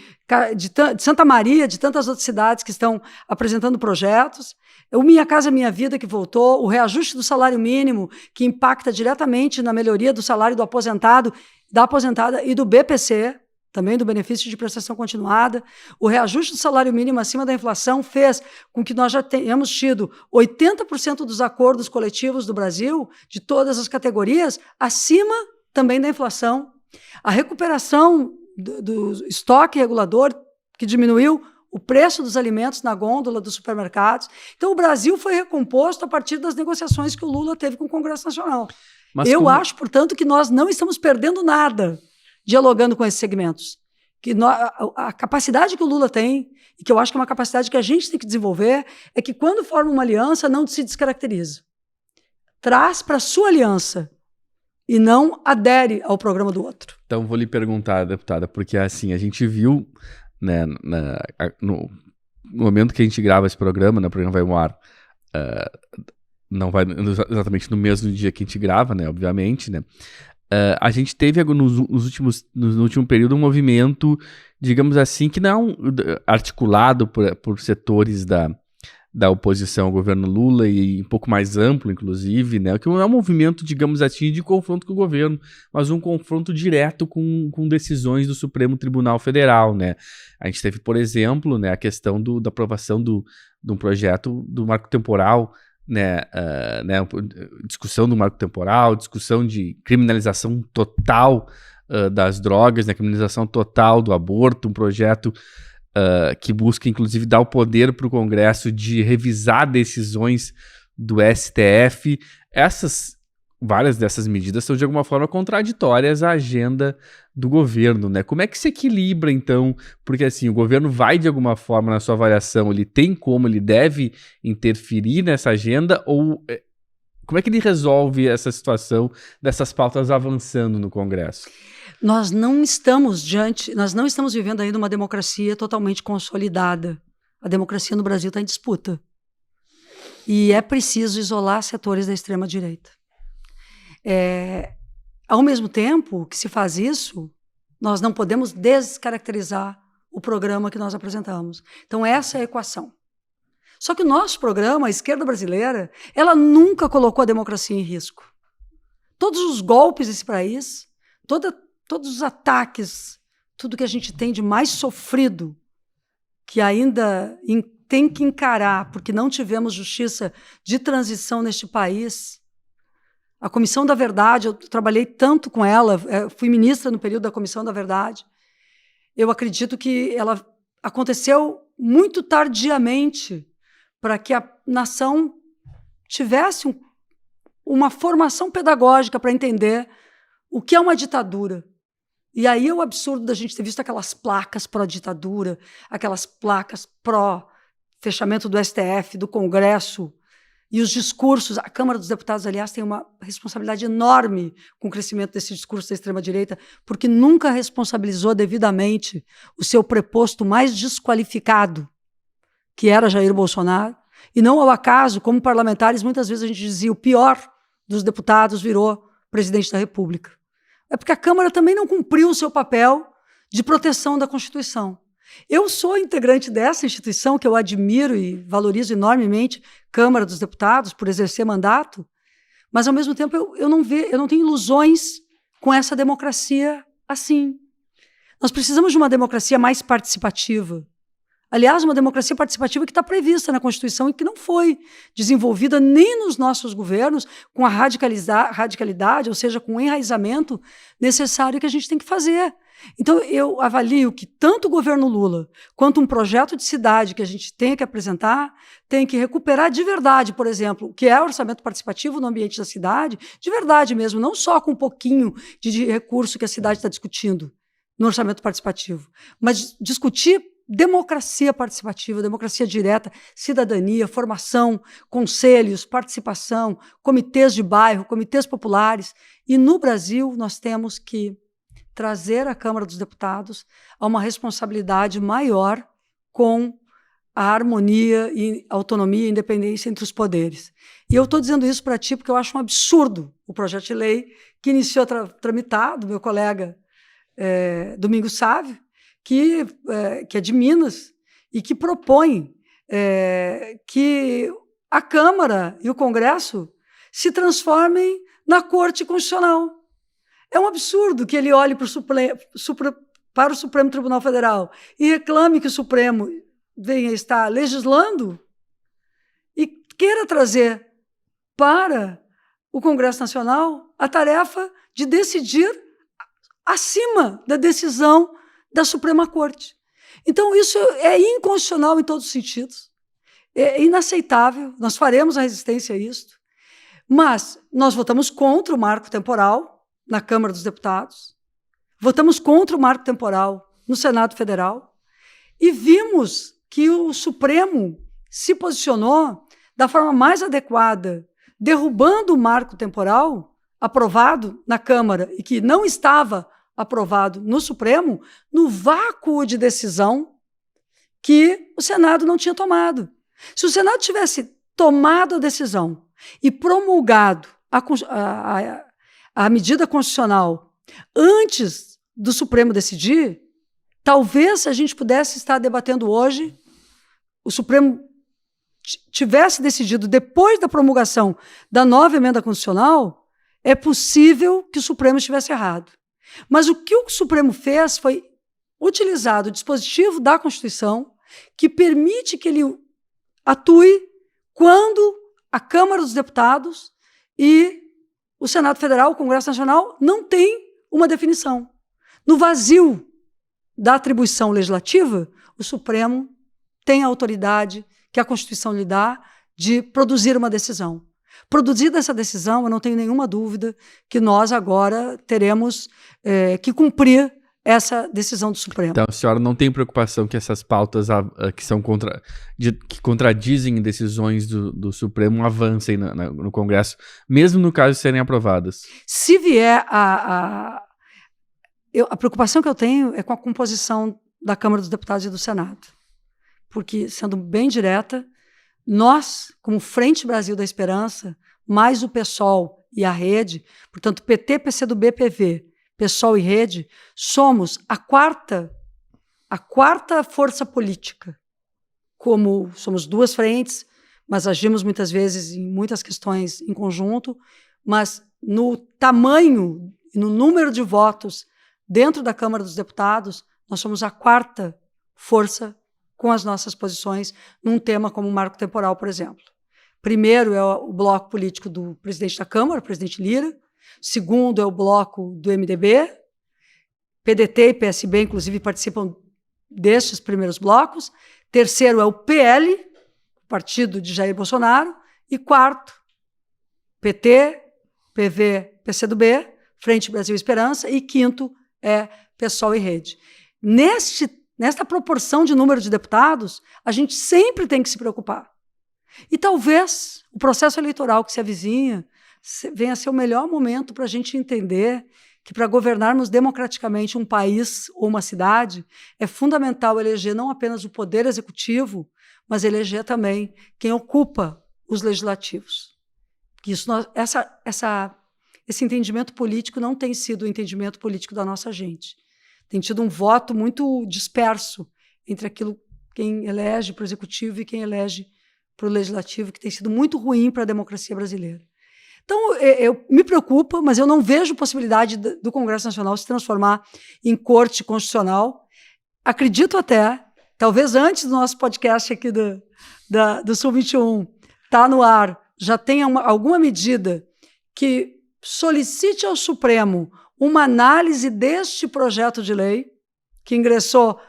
Santa Maria, de tantas outras cidades que estão apresentando projetos. O Minha Casa Minha Vida, que voltou, o reajuste do salário mínimo, que impacta diretamente na melhoria do salário do aposentado, da aposentada e do BPC, também do benefício de prestação continuada. O reajuste do salário mínimo acima da inflação fez com que nós já tenhamos tido 80% dos acordos coletivos do Brasil, de todas as categorias, acima também da inflação. A recuperação do estoque regulador, que diminuiu o preço dos alimentos na gôndola dos supermercados. Então, o Brasil foi recomposto a partir das negociações que o Lula teve com o Congresso Nacional. Eu acho, portanto, que nós não estamos perdendo nada dialogando com esses segmentos. Que a capacidade que o Lula tem, e que eu acho que é uma capacidade que a gente tem que desenvolver, é que quando forma uma aliança, não se descaracteriza. Traz para a sua aliança e não adere ao programa do outro. Então, vou lhe perguntar, deputada, porque assim, a gente viu, né, no momento que a gente grava esse programa, né, o programa vai ao ar, não vai exatamente no mesmo dia que a gente grava, né, obviamente, né, a gente teve no último período um movimento, digamos assim, que não articulado por setores da oposição ao governo Lula e um pouco mais amplo, inclusive, né? Que não é um movimento, digamos assim, de confronto com o governo, mas um confronto direto com decisões do Supremo Tribunal Federal, né? A gente teve, por exemplo, né, a questão da aprovação de um projeto do marco temporal, né, discussão do marco temporal, discussão de criminalização total das drogas, né, criminalização total do aborto, um projeto que busca, inclusive, dar o poder para o Congresso de revisar decisões do STF. Várias dessas medidas são, de alguma forma, contraditórias à agenda do governo, né? Como é que se equilibra, então? Porque, assim, o governo vai, de alguma forma, na sua avaliação, ele deve interferir nessa agenda, ou como é que ele resolve essa situação dessas pautas avançando no Congresso? Nós não estamos vivendo ainda uma democracia totalmente consolidada. A democracia no Brasil está em disputa. E é preciso isolar setores da extrema-direita. Ao mesmo tempo que se faz isso, nós não podemos descaracterizar o programa que nós apresentamos. Então, essa é a equação. Só que o nosso programa, a esquerda brasileira, ela nunca colocou a democracia em risco. Todos os golpes desse país, todos os ataques, tudo que a gente tem de mais sofrido, que ainda tem que encarar, porque não tivemos justiça de transição neste país. A Comissão da Verdade, eu trabalhei tanto com ela, fui ministra no período da Comissão da Verdade. Eu acredito que ela aconteceu muito tardiamente para que a nação tivesse uma formação pedagógica para entender o que é uma ditadura. E aí é o absurdo da gente ter visto aquelas placas pró-ditadura, aquelas placas pró-fechamento do STF, do Congresso, E os discursos, a Câmara dos Deputados, aliás, tem uma responsabilidade enorme com o crescimento desse discurso da extrema-direita, porque nunca responsabilizou devidamente o seu preposto mais desqualificado, que era Jair Bolsonaro. E não ao acaso, como parlamentares, muitas vezes a gente dizia o pior dos deputados virou presidente da República. É porque a Câmara também não cumpriu o seu papel de proteção da Constituição. Eu sou integrante dessa instituição, que eu admiro e valorizo enormemente, Câmara dos Deputados, por exercer mandato, mas, ao mesmo tempo, eu não tenho ilusões com essa democracia assim. Nós precisamos de uma democracia mais participativa. Aliás, uma democracia participativa que está prevista na Constituição e que não foi desenvolvida nem nos nossos governos com a radicalidade, ou seja, com o enraizamento necessário que a gente tem que fazer. Então, eu avalio que tanto o governo Lula quanto um projeto de cidade que a gente tem que apresentar tem que recuperar de verdade, por exemplo, o que é orçamento participativo no ambiente da cidade, de verdade mesmo, não só com um pouquinho de recurso que a cidade está discutindo no orçamento participativo, mas discutir democracia participativa, democracia direta, cidadania, formação, conselhos, participação, comitês de bairro, comitês populares. E no Brasil nós temos que trazer a Câmara dos Deputados a uma responsabilidade maior com a harmonia e autonomia e independência entre os poderes. E eu estou dizendo isso para ti porque eu acho um absurdo o projeto de lei que iniciou a tramitar do meu colega Domingos Sávio, que é de Minas, e que propõe que a Câmara e o Congresso se transformem na Corte Constitucional. É um absurdo que ele olhe para o Supremo Tribunal Federal e reclame que o Supremo venha estar legislando e queira trazer para o Congresso Nacional a tarefa de decidir acima da decisão da Suprema Corte. Então, isso é inconstitucional em todos os sentidos. É inaceitável, nós faremos a resistência a isso, mas nós votamos contra o marco temporal na Câmara dos Deputados, votamos contra o marco temporal no Senado Federal e vimos que o Supremo se posicionou da forma mais adequada, derrubando o marco temporal aprovado na Câmara e que não estava aprovado no Supremo, no vácuo de decisão que o Senado não tinha tomado. Se o Senado tivesse tomado a decisão e promulgado a medida constitucional antes do Supremo decidir, talvez a gente pudesse estar debatendo hoje, o Supremo tivesse decidido depois da promulgação da nova emenda constitucional, é possível que o Supremo estivesse errado. Mas o que o Supremo fez foi utilizar o dispositivo da Constituição que permite que ele atue quando a Câmara dos Deputados e o Senado Federal, o Congresso Nacional, não tem uma definição. No vazio da atribuição legislativa, o Supremo tem a autoridade que a Constituição lhe dá de produzir uma decisão. Produzida essa decisão, eu não tenho nenhuma dúvida que nós agora teremos que cumprir essa decisão do Supremo. Então, a senhora não tem preocupação que essas pautas que contradizem decisões do Supremo avancem no Congresso, mesmo no caso de serem aprovadas? Se vier a preocupação que eu tenho é com a composição da Câmara dos Deputados e do Senado. Porque, sendo bem direta, nós, como Frente Brasil da Esperança, mais o PSOL e a Rede, portanto, PT, PCdoB, PV, PSOL e Rede, somos a quarta força política. Como somos duas frentes, mas agimos muitas vezes em muitas questões em conjunto, mas no tamanho e no número de votos dentro da Câmara dos Deputados, nós somos a quarta força com as nossas posições num tema como o marco temporal, por exemplo. Primeiro é o bloco político do presidente da Câmara, o presidente Lira. Segundo é o bloco do MDB. PDT e PSB, inclusive, participam destes primeiros blocos. Terceiro é o PL, partido de Jair Bolsonaro. E quarto, PT, PV, PCdoB, Frente Brasil e Esperança. E quinto é PSOL e Rede. Nesta proporção de número de deputados, a gente sempre tem que se preocupar. E talvez o processo eleitoral que se avizinha venha a ser o melhor momento para a gente entender que para governarmos democraticamente um país ou uma cidade, é fundamental eleger não apenas o poder executivo, mas eleger também quem ocupa os legislativos. Esse entendimento político não tem sido o entendimento político da nossa gente. Tem tido um voto muito disperso entre quem elege para o executivo e quem elege para o legislativo, que tem sido muito ruim para a democracia brasileira. Então, me preocupa, mas eu não vejo possibilidade do Congresso Nacional se transformar em corte constitucional. Acredito até, talvez antes do nosso podcast aqui do Sul 21 estar no ar, já tenha alguma medida que solicite ao Supremo uma análise deste projeto de lei que ingressou,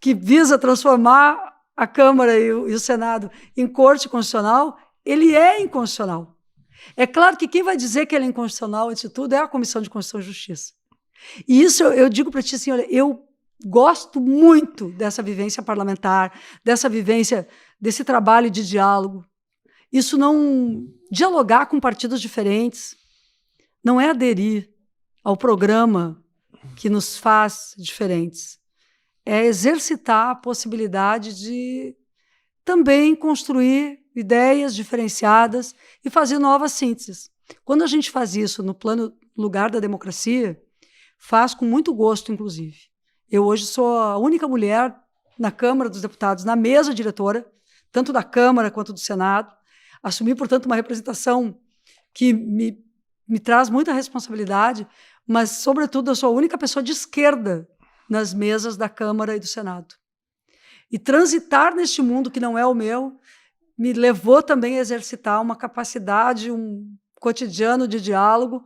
que visa transformar a Câmara e o Senado em corte constitucional. Ele é inconstitucional. É claro que quem vai dizer que ele é inconstitucional, antes de tudo, é a Comissão de Constituição e Justiça. E isso eu digo para ti assim, olha, eu gosto muito dessa vivência parlamentar, dessa vivência, desse trabalho de diálogo. Isso não... Dialogar com partidos diferentes não é aderir ao programa que nos faz diferentes. É exercitar a possibilidade de também construir ideias diferenciadas e fazer novas sínteses. Quando a gente faz isso no lugar da democracia, faz com muito gosto, inclusive. Eu hoje sou a única mulher na Câmara dos Deputados, na mesa diretora, tanto da Câmara quanto do Senado. Assumi, portanto, uma representação que me traz muita responsabilidade, mas, sobretudo, eu sou a única pessoa de esquerda nas mesas da Câmara e do Senado. E transitar neste mundo que não é o meu me levou também a exercitar uma capacidade, um cotidiano de diálogo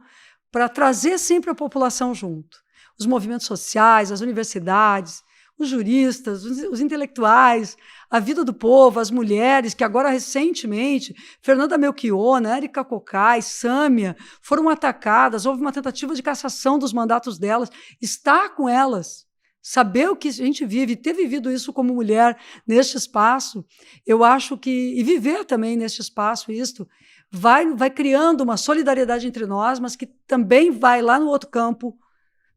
para trazer sempre a população junto. Os movimentos sociais, as universidades, os juristas, os intelectuais, a vida do povo, as mulheres, que agora recentemente, Fernanda Melchiona, Érica Cocai, Sâmia, foram atacadas, houve uma tentativa de cassação dos mandatos delas. Estar com elas, saber o que a gente vive, ter vivido isso como mulher neste espaço, eu acho que, e viver também neste espaço isto, vai criando uma solidariedade entre nós, mas que também vai lá no outro campo,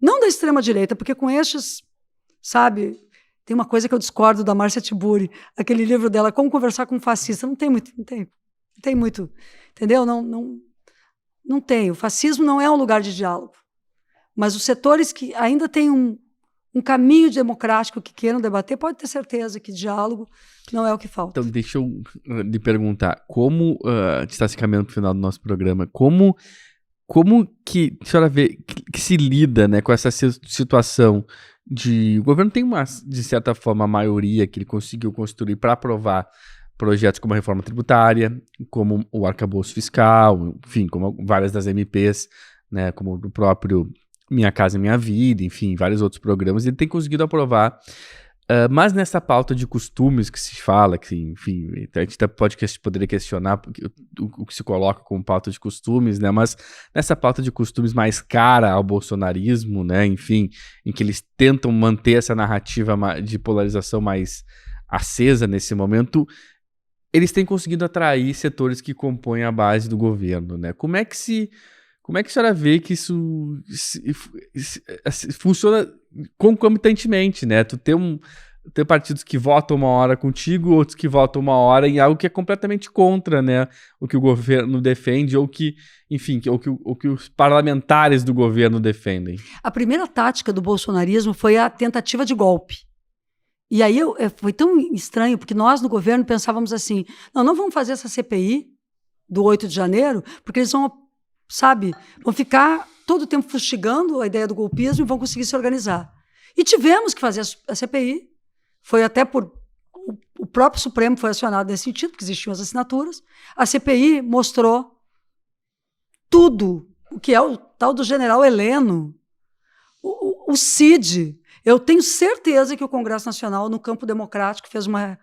não da extrema-direita, porque com estes, sabe, tem uma coisa que eu discordo da Márcia Tiburi, aquele livro dela, Como Conversar com um Fascista, não tem muito, entendeu? Não tem. O fascismo não é um lugar de diálogo, mas os setores que ainda têm um caminho democrático que queiram debater, pode ter certeza que diálogo não é o que falta. Então, deixa eu lhe perguntar, como está se caminhando para o final do nosso programa, como que a senhora vê que se lida, né, com essa situação o governo tem de certa forma, a maioria que ele conseguiu construir para aprovar projetos como a reforma tributária, como o arcabouço fiscal, enfim, como várias das MPs, né, como o próprio Minha Casa Minha Vida, enfim, vários outros programas, ele tem conseguido aprovar. Mas nessa pauta de costumes que se fala, que, enfim, a gente até poderia questionar o que se coloca como pauta de costumes, né? Mas nessa pauta de costumes mais cara ao bolsonarismo, né? Enfim, em que eles tentam manter essa narrativa de polarização mais acesa nesse momento, eles têm conseguido atrair setores que compõem a base do governo, né? Como é que a senhora vê que isso funciona concomitantemente, né? Tu ter partidos que votam uma hora contigo, outros que votam uma hora em algo que é completamente contra, né, o que o governo defende ou que, enfim, o que os parlamentares do governo defendem. A primeira tática do bolsonarismo foi a tentativa de golpe. E aí foi tão estranho, porque nós no governo pensávamos assim, não vamos fazer essa CPI do 8 de janeiro, porque eles vão ficar todo o tempo fustigando a ideia do golpismo e vão conseguir se organizar. E tivemos que fazer a CPI, foi até o próprio Supremo foi acionado nesse sentido, porque existiam as assinaturas. A CPI mostrou tudo, o que é o tal do general Heleno, o CID. Eu tenho certeza que o Congresso Nacional, no campo democrático, fez uma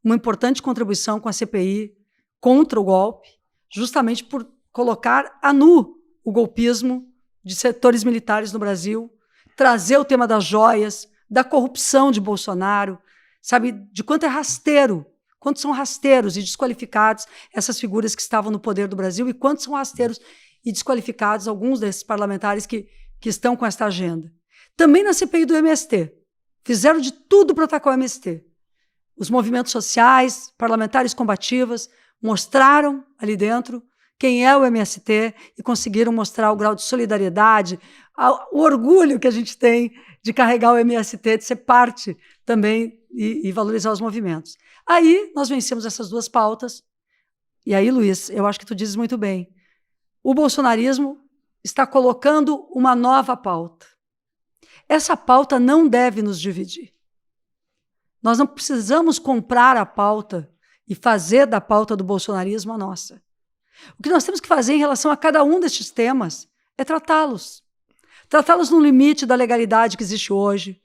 importante contribuição com a CPI contra o golpe, justamente por colocar a nu o golpismo de setores militares no Brasil, trazer o tema das joias, da corrupção de Bolsonaro, sabe, de quanto é rasteiro Quantos são rasteiros e desqualificados essas figuras que estavam no poder do Brasil e quantos são rasteiros e desqualificados alguns desses parlamentares que estão com esta agenda. Também na CPI do MST. Fizeram de tudo para atacar o MST. Os movimentos sociais, parlamentares combativas, mostraram ali dentro quem é o MST e conseguiram mostrar o grau de solidariedade, o orgulho que a gente tem de carregar o MST, de ser parte também e valorizar os movimentos. Aí nós vencemos essas duas pautas. E aí, Luiz, eu acho que tu dizes muito bem. O bolsonarismo está colocando uma nova pauta. Essa pauta não deve nos dividir. Nós não precisamos comprar a pauta e fazer da pauta do bolsonarismo a nossa. O que nós temos que fazer em relação a cada um destes temas é tratá-los. Tratá-los no limite da legalidade que existe hoje.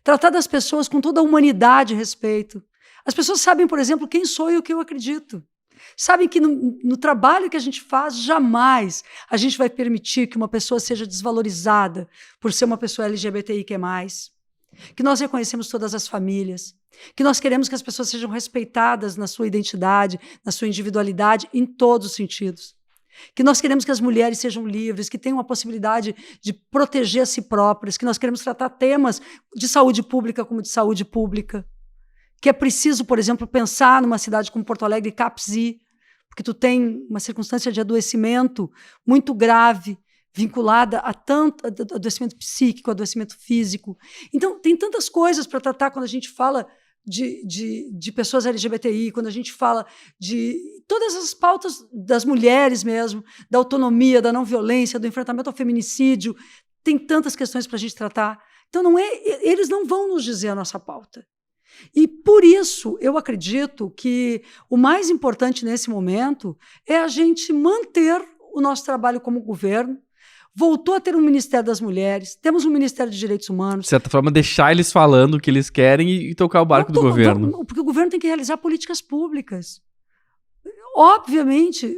Tratar das pessoas com toda a humanidade e respeito. As pessoas sabem, por exemplo, quem sou e o que eu acredito. Sabem que no trabalho que a gente faz, jamais a gente vai permitir que uma pessoa seja desvalorizada por ser uma pessoa LGBTIQ+, que nós reconhecemos todas as famílias, que nós queremos que as pessoas sejam respeitadas na sua identidade, na sua individualidade, em todos os sentidos. Que nós queremos que as mulheres sejam livres, que tenham a possibilidade de proteger a si próprias, que nós queremos tratar temas de saúde pública como de saúde pública, que é preciso, por exemplo, pensar numa cidade como Porto Alegre, Capzi, porque tu tem uma circunstância de adoecimento muito grave, vinculada a tanto adoecimento psíquico, adoecimento físico. Então, tem tantas coisas para tratar quando a gente fala de pessoas LGBTI, quando a gente fala de todas as pautas das mulheres mesmo, da autonomia, da não violência, do enfrentamento ao feminicídio. Tem tantas questões para a gente tratar. Então, eles não vão nos dizer a nossa pauta. E, por isso, eu acredito que o mais importante nesse momento é a gente manter o nosso trabalho como governo. Voltou a ter um Ministério das Mulheres, temos um Ministério de Direitos Humanos. De certa forma, deixar eles falando o que eles querem e tocar o barco do governo. Porque o governo tem que realizar políticas públicas. Obviamente,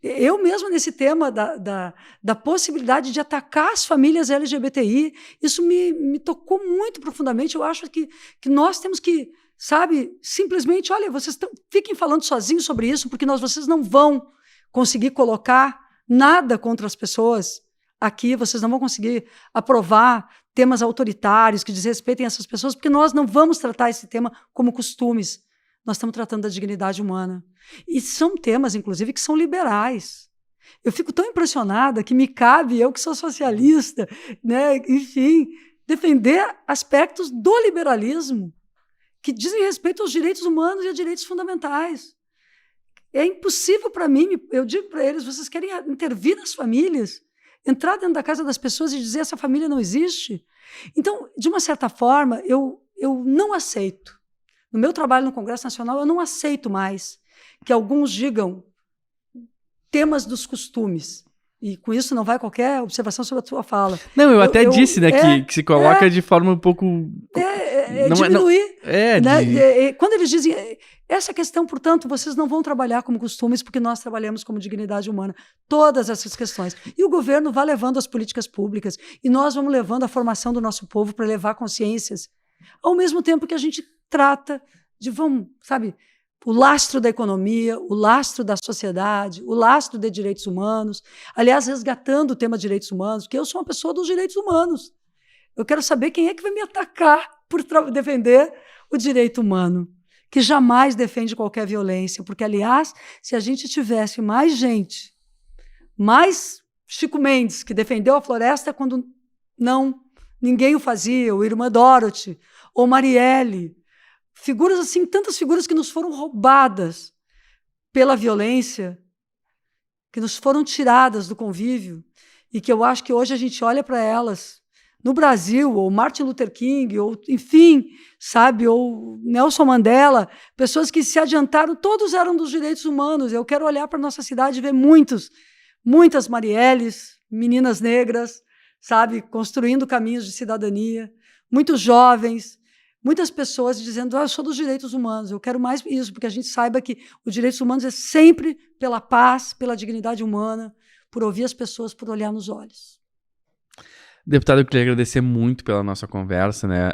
eu mesmo nesse tema da possibilidade de atacar as famílias LGBTI, isso me tocou muito profundamente. Eu acho que nós temos que, sabe, simplesmente, olha, vocês fiquem falando sozinhos sobre isso, porque vocês não vão conseguir colocar nada contra as pessoas aqui, vocês não vão conseguir aprovar temas autoritários que desrespeitem essas pessoas, porque nós não vamos tratar esse tema como costumes. Nós estamos tratando da dignidade humana. E são temas, inclusive, que são liberais. Eu fico tão impressionada que me cabe, eu que sou socialista, né, enfim, defender aspectos do liberalismo que dizem respeito aos direitos humanos e a direitos fundamentais. É impossível para mim, eu digo para eles, vocês querem intervir nas famílias, entrar dentro da casa das pessoas e dizer essa família não existe? Então, de uma certa forma, eu não aceito. No meu trabalho no Congresso Nacional, eu não aceito mais que alguns digam temas dos costumes. E com isso não vai qualquer observação sobre a tua fala. Não, eu até disse, né, que se coloca de forma um pouco... diminuir. Né? Quando eles dizem... Essa questão, portanto, vocês não vão trabalhar como costumes, porque nós trabalhamos como dignidade humana. Todas essas questões. E o governo vai levando as políticas públicas, e nós vamos levando a formação do nosso povo para levar consciências, ao mesmo tempo que a gente trata de, o lastro da economia, o lastro da sociedade, o lastro de direitos humanos. Aliás, resgatando o tema de direitos humanos, porque eu sou uma pessoa dos direitos humanos. Eu quero saber quem é que vai me atacar por defender o direito humano, que jamais defende qualquer violência, porque, aliás, se a gente tivesse mais gente, mais Chico Mendes, que defendeu a floresta quando ninguém o fazia, ou Irmã Dorothy, ou Marielle, figuras assim, tantas figuras que nos foram roubadas pela violência, que nos foram tiradas do convívio, e que eu acho que hoje a gente olha para elas, no Brasil, ou Martin Luther King, ou, enfim, ou Nelson Mandela, pessoas que se adiantaram, todos eram dos direitos humanos. Eu quero olhar para a nossa cidade e ver muitas Marielles, meninas negras, construindo caminhos de cidadania, muitos jovens, muitas pessoas dizendo, eu sou dos direitos humanos, eu quero mais isso, porque a gente saiba que os direitos humanos é sempre pela paz, pela dignidade humana, por ouvir as pessoas, por olhar nos olhos. Deputado, eu queria agradecer muito pela nossa conversa, né?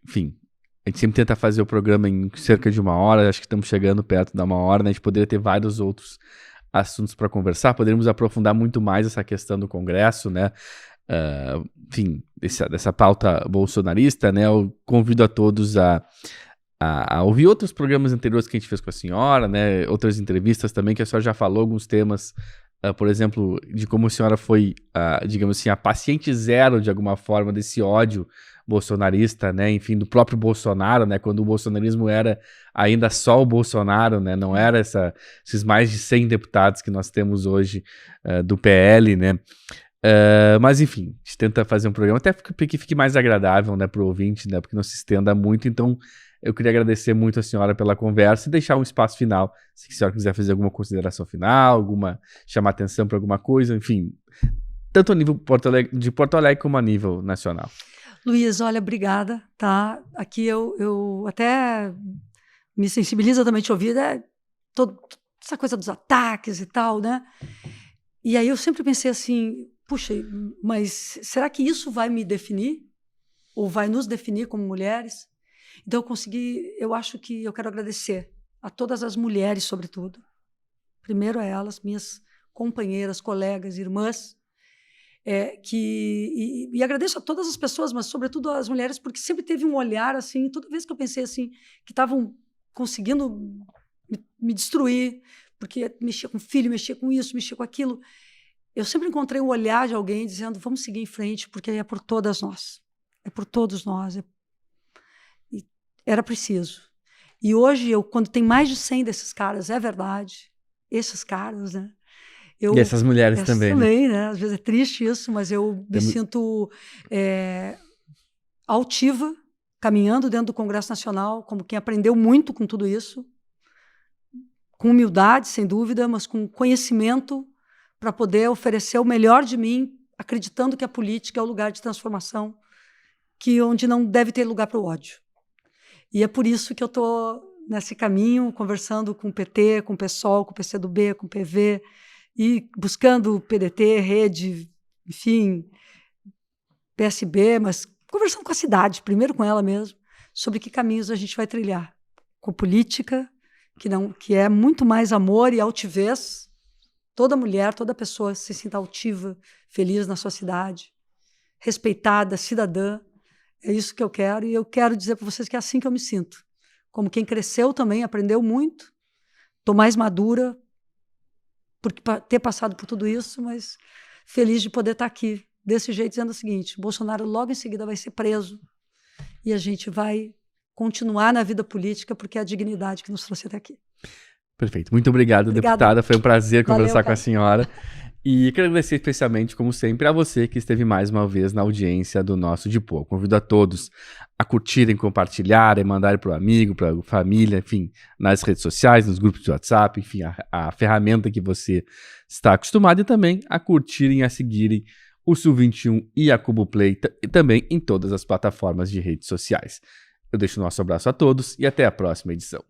Enfim, A gente sempre tenta fazer o programa em cerca de 1 hora, acho que estamos chegando perto da 1 hora, né? A gente poderia ter vários outros assuntos para conversar, poderíamos aprofundar muito mais essa questão do Congresso, né? Enfim, dessa pauta bolsonarista, né? Eu convido a todos a ouvir outros programas anteriores que a gente fez com a senhora, né? Outras entrevistas também, que a senhora já falou alguns temas, por exemplo, de como a senhora foi, digamos assim, a paciente zero, de alguma forma, desse ódio bolsonarista, né? Enfim, do próprio Bolsonaro, né? Quando o bolsonarismo era ainda só o Bolsonaro, né? Não era esses mais de 100 deputados que nós temos hoje do PL, né? Mas enfim, a gente tenta fazer um programa até que fique mais agradável, né, para o ouvinte, né? Porque não se estenda muito. Então, eu queria agradecer muito a senhora pela conversa e deixar um espaço final, se a senhora quiser fazer alguma consideração final, chamar atenção para alguma coisa, enfim, tanto a nível de Porto Alegre como a nível nacional. Luiz, olha, obrigada, tá? Aqui eu até me sensibiliza também te ouvir, né? Essa coisa dos ataques e tal, né? E aí eu sempre pensei assim, puxa, mas será que isso vai me definir? Ou vai nos definir como mulheres? Então eu acho que eu quero agradecer a todas as mulheres, sobretudo. Primeiro a elas, minhas companheiras, colegas, irmãs, e agradeço a todas as pessoas, mas sobretudo as mulheres, porque sempre teve um olhar assim, toda vez que eu pensei assim, que estavam conseguindo me destruir, porque mexia com filho, mexia com isso, mexia com aquilo, eu sempre encontrei um olhar de alguém dizendo, vamos seguir em frente, porque é por todas nós, é por todos nós, e era preciso. E hoje, quando tem mais de 100 desses caras, é verdade, esses caras, né? E essas mulheres também, né? Às vezes é triste isso, mas eu me sinto altiva, caminhando dentro do Congresso Nacional, como quem aprendeu muito com tudo isso, com humildade, sem dúvida, mas com conhecimento para poder oferecer o melhor de mim, acreditando que a política é o lugar de transformação, onde não deve ter lugar para o ódio. E é por isso que eu estou nesse caminho, conversando com o PT, com o PSOL, com o PCdoB, com o PV, e buscando PDT, rede, enfim, PSB, mas conversando com a cidade, primeiro com ela mesmo, sobre que caminhos a gente vai trilhar. Com política, que é muito mais amor e altivez. Toda mulher, toda pessoa se sinta altiva, feliz na sua cidade, respeitada, cidadã. É isso que eu quero, e eu quero dizer para vocês que é assim que eu me sinto. Como quem cresceu também, aprendeu muito, estou mais madura, por ter passado por tudo isso, mas feliz de poder estar aqui, desse jeito, dizendo o seguinte, Bolsonaro logo em seguida vai ser preso e a gente vai continuar na vida política porque é a dignidade que nos trouxe até aqui. Perfeito. Muito obrigado, deputada. Foi um prazer conversar com a senhora. E quero agradecer especialmente, como sempre, a você que esteve mais uma vez na audiência do nosso Dipô. Convido a todos a curtirem, compartilharem, mandarem para o amigo, para a família, enfim, nas redes sociais, nos grupos de WhatsApp, enfim, a ferramenta que você está acostumado, e também a curtirem, a seguirem o Sul21 e a Cubo Play, e também em todas as plataformas de redes sociais. Eu deixo o nosso abraço a todos e até a próxima edição.